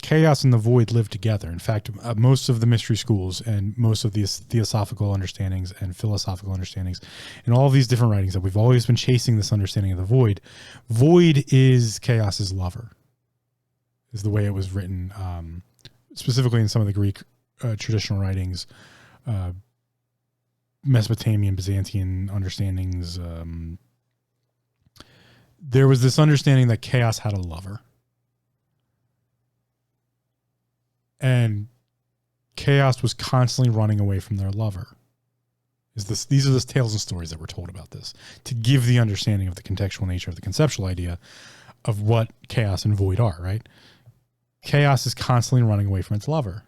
Chaos and the void live together. In fact, most of the mystery schools and most of these theosophical understandings and philosophical understandings and all of these different writings that we've always been chasing this understanding of the void. Void is chaos's lover, is the way it was written, specifically in some of the Greek traditional writings, Mesopotamian, Byzantine understandings. There was this understanding that chaos had a lover. And chaos was constantly running away from their lover. These are the tales and stories that were told about this, to give the understanding of the contextual nature of the conceptual idea of what chaos and void are, right? Chaos is constantly running away from its lover.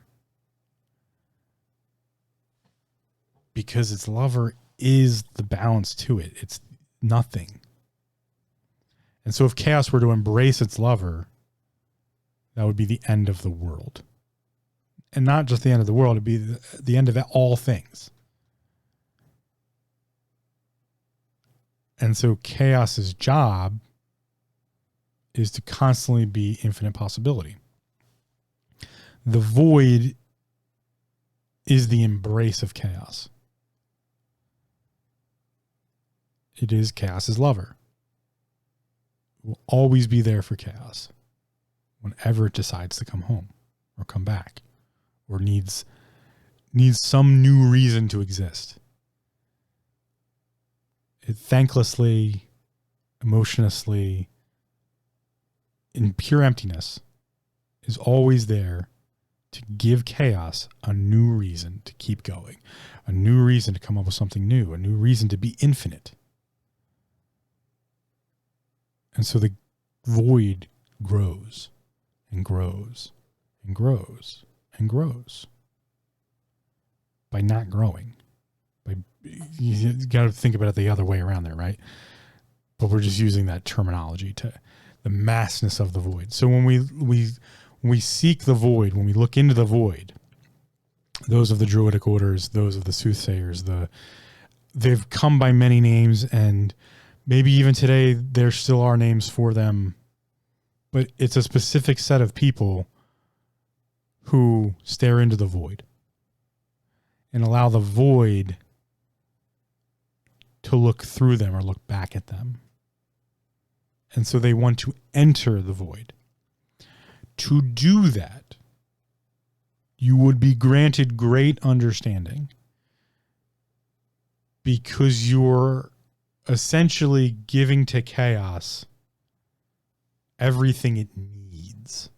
Because its lover is the balance to it. It's nothing. And so if chaos were to embrace its lover, that would be the end of the world. And not just the end of the world, it'd be the end of all things. And so chaos's job is to constantly be infinite possibility. The void is the embrace of chaos. It is chaos's lover. It will always be there for chaos whenever it decides to come home or come back or needs some new reason to exist. It thanklessly, emotionlessly, in pure emptiness, is always there to give chaos a new reason to keep going, a new reason to come up with something new, a new reason to be infinite. And so the void grows and grows and grows and grows by not growing. You got to think about it the other way around there, right? But we're just using that terminology to the massness of the void. So when we seek the void, when we look into the void, those of the Druidic orders, those of the soothsayers, they've come by many names, and maybe even today there still are names for them, but it's a specific set of people who stare into the void and allow the void to look through them or look back at them. And so they want to enter the void. To do that, you would be granted great understanding because you're essentially giving to chaos everything it needs.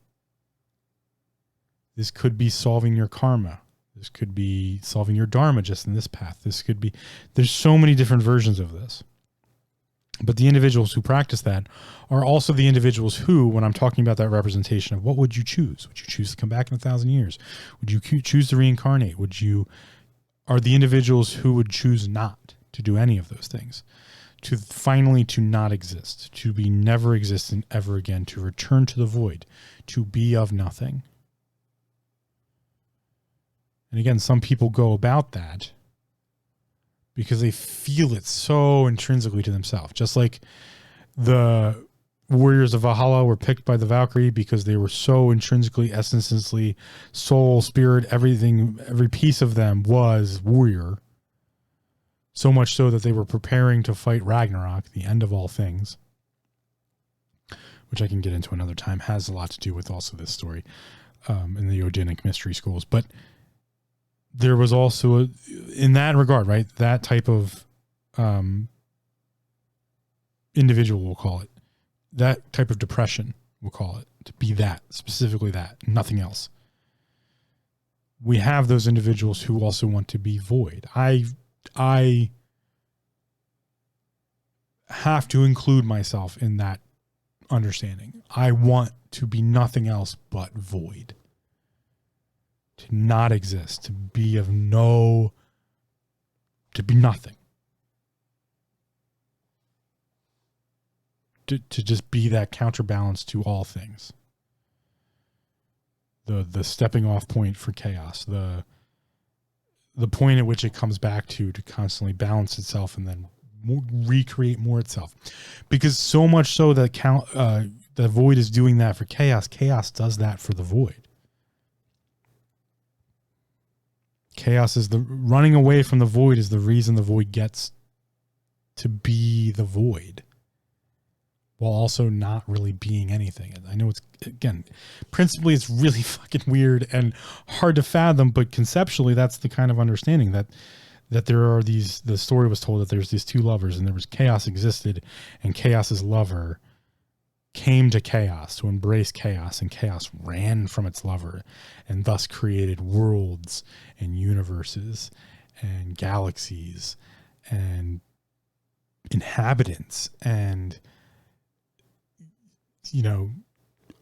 This could be solving your karma. This could be solving your dharma just in this path. This could be, there's so many different versions of this. But the individuals who practice that are also the individuals who, when I'm talking about that representation of what would you choose? Would you choose to come back in 1,000 years? Would you choose to reincarnate? Are the individuals who would choose not to do any of those things, to finally to not exist, to be never existent ever again, to return to the void, to be of nothing. And again, some people go about that because they feel it so intrinsically to themselves. Just like the warriors of Valhalla were picked by the Valkyrie because they were so intrinsically, essentially, soul, spirit, everything, every piece of them was warrior. So much so that they were preparing to fight Ragnarok, the end of all things, which I can get into another time, has a lot to do with also this story in the Odinic mystery schools. But there was also, in that regard, right, that type of individual, we'll call it, that type of depression, we'll call it, to be that, specifically that, nothing else. We have those individuals who also want to be void. I have to include myself in that understanding. I want to be nothing else but void. To not exist, to be nothing. To just be that counterbalance to all things. The stepping off point for chaos, the point at which it comes back to constantly balance itself and then recreate more itself. Because so much so that the void is doing that for chaos. Chaos does that for the void. Chaos is running away from the void is the reason the void gets to be the void, while also not really being anything. And I know it's, again, principally it's really fucking weird and hard to fathom, but conceptually that's the kind of understanding that there are the story was told that there's these two lovers and there was chaos existed and chaos's lover came to chaos to embrace chaos, and chaos ran from its lover and thus created worlds and universes and galaxies and inhabitants and, you know,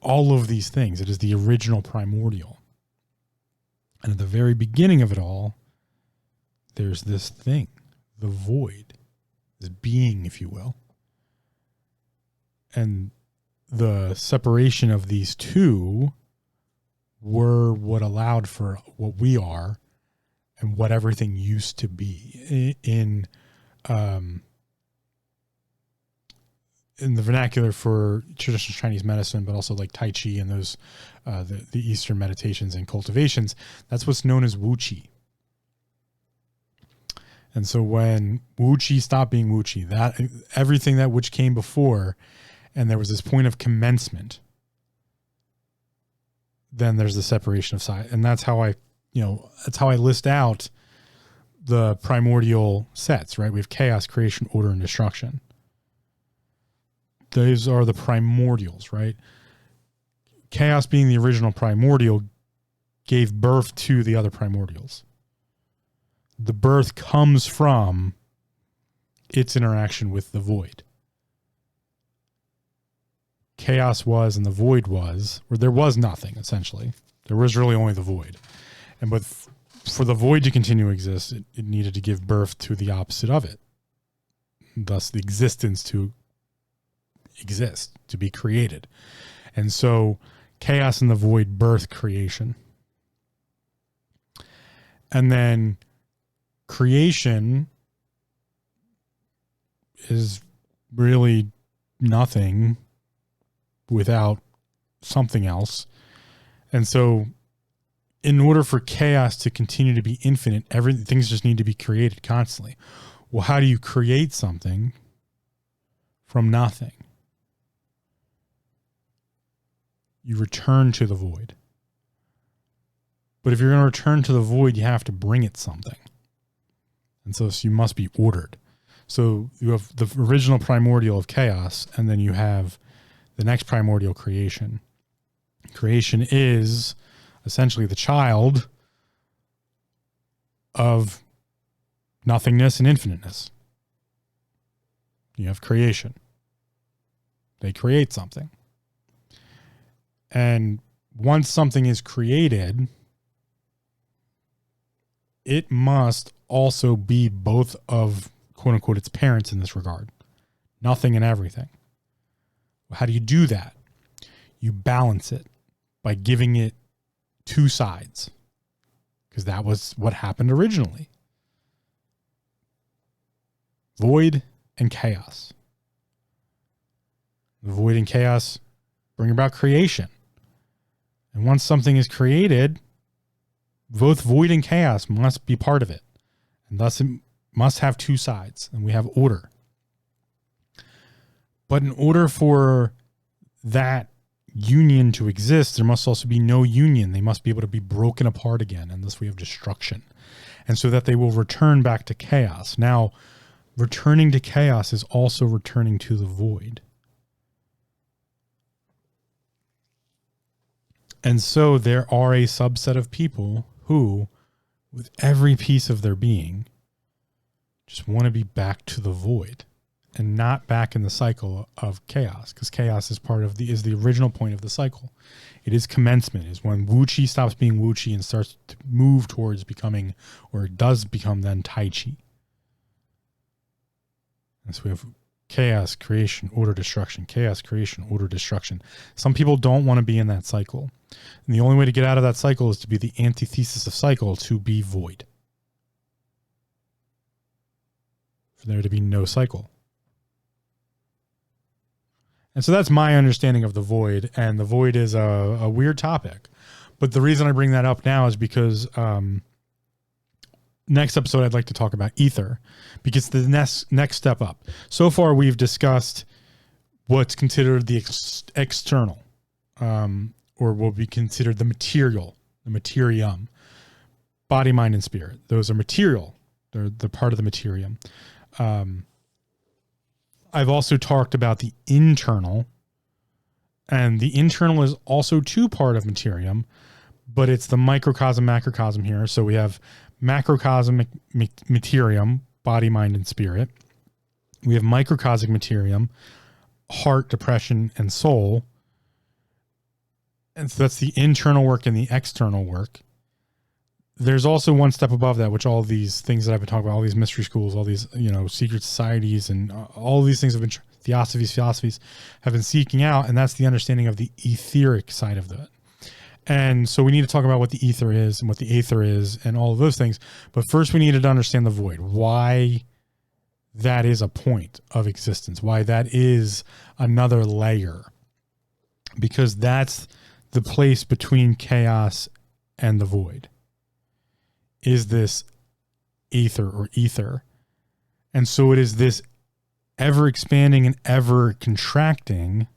all of these things. It is the original primordial. And at the very beginning of it all, there's this thing, the void, this being, if you will. And the separation of these two were what allowed for what we are and what everything used to be in the vernacular for traditional Chinese medicine, but also like Tai Chi and those the Eastern meditations and cultivations. That's what's known as Wu Qi. And so when Wu Qi stopped being Wu Qi, that everything that which came before, and there was this point of commencement, then there's the separation of side. And that's how I list out the primordial sets, right? We have chaos, creation, order, and destruction. Those are the primordials, right? Chaos being the original primordial gave birth to the other primordials. The birth comes from its interaction with the void. Chaos was and the void was, where there was nothing, essentially. There was really only the void. But for the void to continue to exist, it needed to give birth to the opposite of it. Thus, the existence to exist, to be created. And so, chaos and the void birth creation. And then, creation is really nothing without something else. And so in order for chaos to continue to be infinite, things just need to be created constantly. Well, how do you create something from nothing? You return to the void. But if you're going to return to the void, you have to bring it something. And so you must be ordered. So you have the original primordial of chaos, and then you have the next primordial, creation. Creation is essentially the child of nothingness and infiniteness. You have creation. They create something. And once something is created, it must also be both of, quote unquote, its parents in this regard. Nothing and everything. How do you do that? You balance it by giving it two sides. Because that was what happened originally. Void and chaos. The void and chaos bring about creation. And once something is created, both void and chaos must be part of it. And thus it must have two sides. And we have order. But in order for that union to exist, there must also be no union. They must be able to be broken apart again. And thus we have destruction. And so that they will return back to chaos. Now, returning to chaos is also returning to the void. And so there are a subset of people who, with every piece of their being, just want to be back to the void and not back in the cycle of chaos, because chaos is is the original point of the cycle. It is commencement, is when Wu Chi stops being Wu Chi and starts to move towards becoming, or it does become then Tai Chi. And so we have chaos, creation, order, destruction, chaos, creation, order, destruction. Some people don't want to be in that cycle. And the only way to get out of that cycle is to be the antithesis of cycle, to be void. For there to be no cycle. And so that's my understanding of the void. And the void is a weird topic. But the reason I bring that up now is because next episode I'd like to talk about ether. Because the next step up. So far we've discussed what's considered the external. Or will be considered the material, the materium. Body, mind, and spirit. Those are material. They're part of the materium. I've also talked about the internal, and the internal is also part of materium, but it's the microcosm, macrocosm here. So we have macrocosmic materium, body, mind, and spirit. We have microcosmic materium, heart, depression, and soul. And so that's the internal work and the external work. There's also one step above that, which all these things that I've been talking about, all these mystery schools, all these, secret societies, and all these things have been, philosophies have been seeking out. And that's the understanding of the etheric side of that. And so we need to talk about what the ether is and what the aether is and all of those things. But first we needed to understand the void, why that is a point of existence, why that is another layer, because that's the place between chaos and the void. Is this aether or ether. And so it is this ever expanding and ever contracting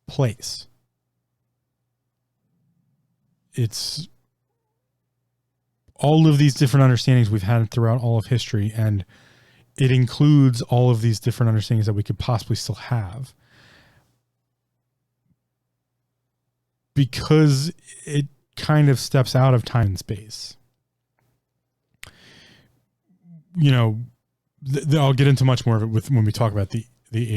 place. It's all of these different understandings we've had throughout all of history, and it includes all of these different understandings that we could possibly still have. Because it kind of steps out of time and space. I'll get into much more of it when we talk about the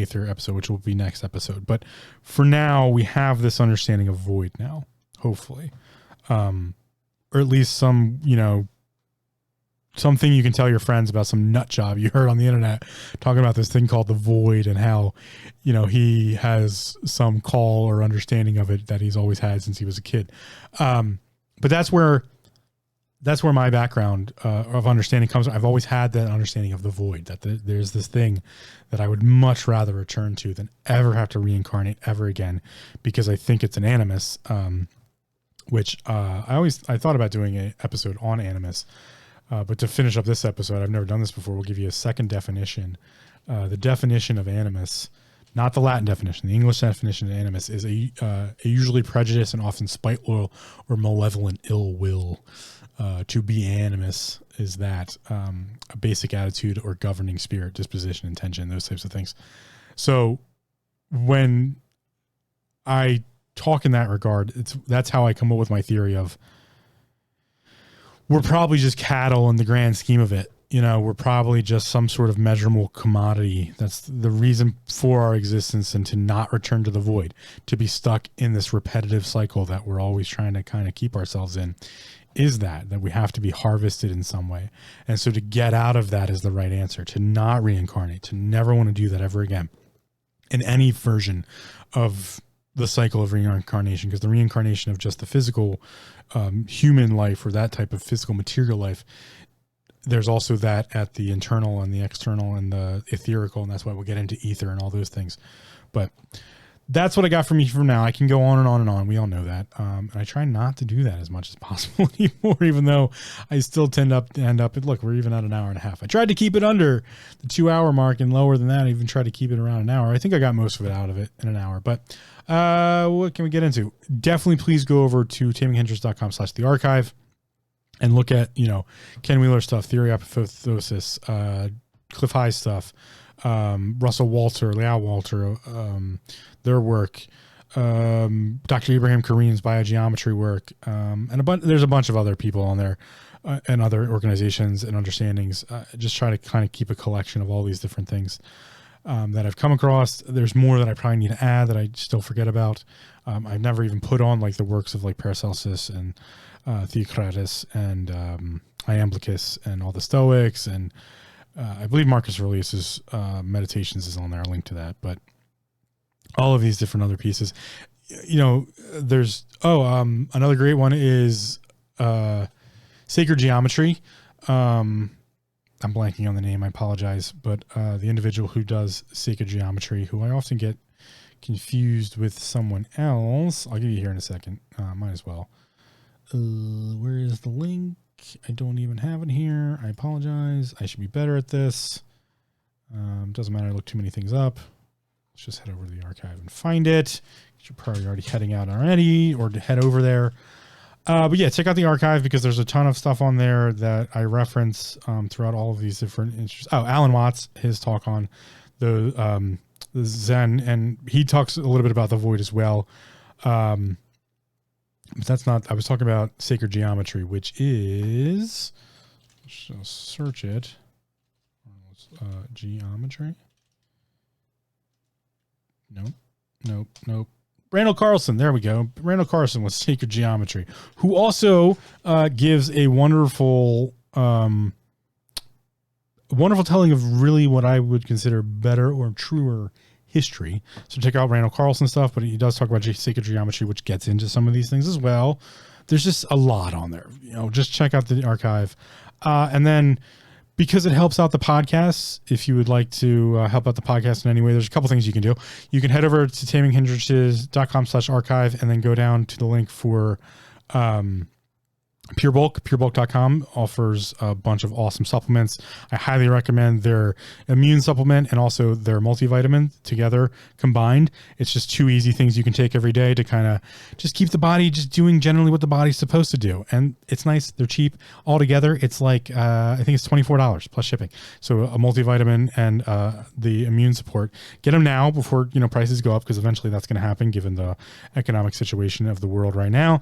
aether episode, which will be next episode. But for now, we have this understanding of void now, hopefully. Or at least some, something you can tell your friends about, some nut job you heard on the internet talking about this thing called the void and how, he has some call or understanding of it that he's always had since he was a kid. But that's where my background of understanding comes from. I've always had that understanding of the void, that there's this thing that I would much rather return to than ever have to reincarnate ever again, because I think it's an animus, which I thought about doing an episode on animus. But to finish up this episode, I've never done this before. We'll give you a second definition. The definition of animus not the Latin definition. The English definition of animus is a usually prejudice and often spiteful or malevolent ill will. To be animus is that a basic attitude or governing spirit, disposition, intention, those types of things. So when I talk in that regard, that's how I come up with my theory of we're probably just cattle in the grand scheme of it. We're probably just some sort of measurable commodity. That's the reason for our existence, and to not return to the void, to be stuck in this repetitive cycle that we're always trying to kind of keep ourselves in, is that we have to be harvested in some way. And so to get out of that is the right answer, to not reincarnate, to never want to do that ever again in any version of the cycle of reincarnation, because the reincarnation of just the physical human life, or that type of physical material life, there's also that at the internal and the external and the etherical, and that's why we'll get into ether and all those things. But that's what I got from you for now. I can go on and on and on. We all know that. And I try not to do that as much as possible anymore, even though I still tend to end up, look, we're even at an hour and a half. I tried to keep it under the 2 hour mark and lower than that. I even tried to keep it around an hour. I think I got most of it out of it in an hour, but what can we get into? Definitely please go over to taminghindrance.com/the archive and look at, Ken Wheeler stuff, theory hypothesis, Cliff High stuff, Russell Walter, Liao Walter, their work, Dr. Abraham Karim's biogeometry work, and there's a bunch of other people on there and other organizations and understandings. Just try to kind of keep a collection of all these different things that I've come across. There's more that I probably need to add that I still forget about. I've never even put on like the works of like Paracelsus and Theocritus and Iamblichus and all the Stoics, and I believe Marcus Aurelius's Meditations is on there. I'll link to that, but all of these different other pieces, there's another great one is Sacred Geometry. I'm blanking on the name, I apologize, but the individual who does Sacred Geometry, who I often get confused with someone else. I'll give you here in a second. Might as well. Where is the link? I don't even have it here. I apologize. I should be better at this. Doesn't matter. I look too many things up. Let's just head over to the archive and find it. You're probably already heading out already, or to head over there. But yeah, check out the archive, because there's a ton of stuff on there that I reference throughout all of these different interests. Oh, Alan Watts, his talk on the Zen, and he talks a little bit about the void as well. But that's not, I was talking about Sacred Geometry, which is, let's search it. Geometry. Nope. Randall Carlson, there we go. Randall Carlson with Sacred Geometry, who also gives a wonderful telling of really what I would consider better or truer history. So check out Randall Carlson stuff, but he does talk about Sacred Geometry, which gets into some of these things as well. There's just a lot on there. Just check out the archive. And then, because it helps out the podcast, if you would like to help out the podcast in any way, there's a couple things you can do. You can head over to taminghindrances.com/archive and then go down to the link for Pure Bulk. PureBulk.com offers a bunch of awesome supplements. I highly recommend their immune supplement and also their multivitamin together combined. It's just two easy things you can take every day to kind of just keep the body just doing generally what the body's supposed to do. And it's nice. They're cheap. Altogether, it's like, I think it's $24 plus shipping. So a multivitamin and the immune support. Get them now before prices go up, because eventually that's going to happen given the economic situation of the world right now.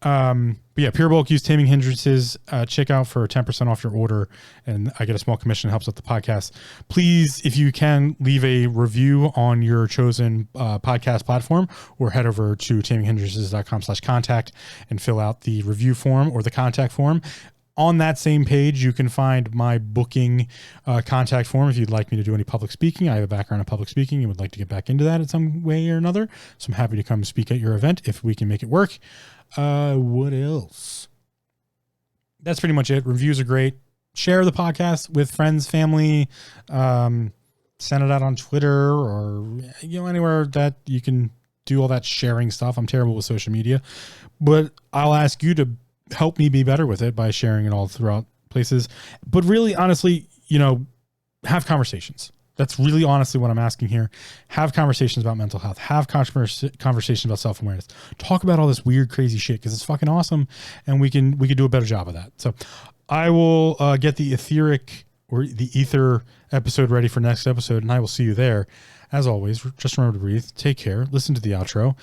But yeah, Pure Bulk, use Taming Hindrances, check out for 10% off your order, and I get a small commission, helps with the podcast. Please, if you can, leave a review on your chosen podcast platform, or head over to taminghindrances.com/contact and fill out the review form or the contact form. On that same page, you can find my booking contact form if you'd like me to do any public speaking. I have a background in public speaking and would like to get back into that in some way or another. So I'm happy to come speak at your event if we can make it work. What else? That's pretty much it. Reviews are great. Share the podcast with friends, family, send it out on Twitter, or anywhere that you can do all that sharing stuff. I'm terrible with social media, but I'll ask you to help me be better with it by sharing it all throughout places. But really, honestly, have conversations. That's really honestly what I'm asking here. Have conversations about mental health. Have conversations about self-awareness. Talk about all this weird, crazy shit because it's fucking awesome, and we can do a better job of that. So I will get the ether episode ready for next episode, and I will see you there. As always, just remember to breathe, take care, listen to the outro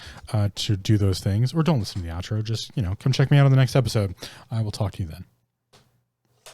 to do those things, or don't listen to the outro. Just, come check me out on the next episode. I will talk to you then.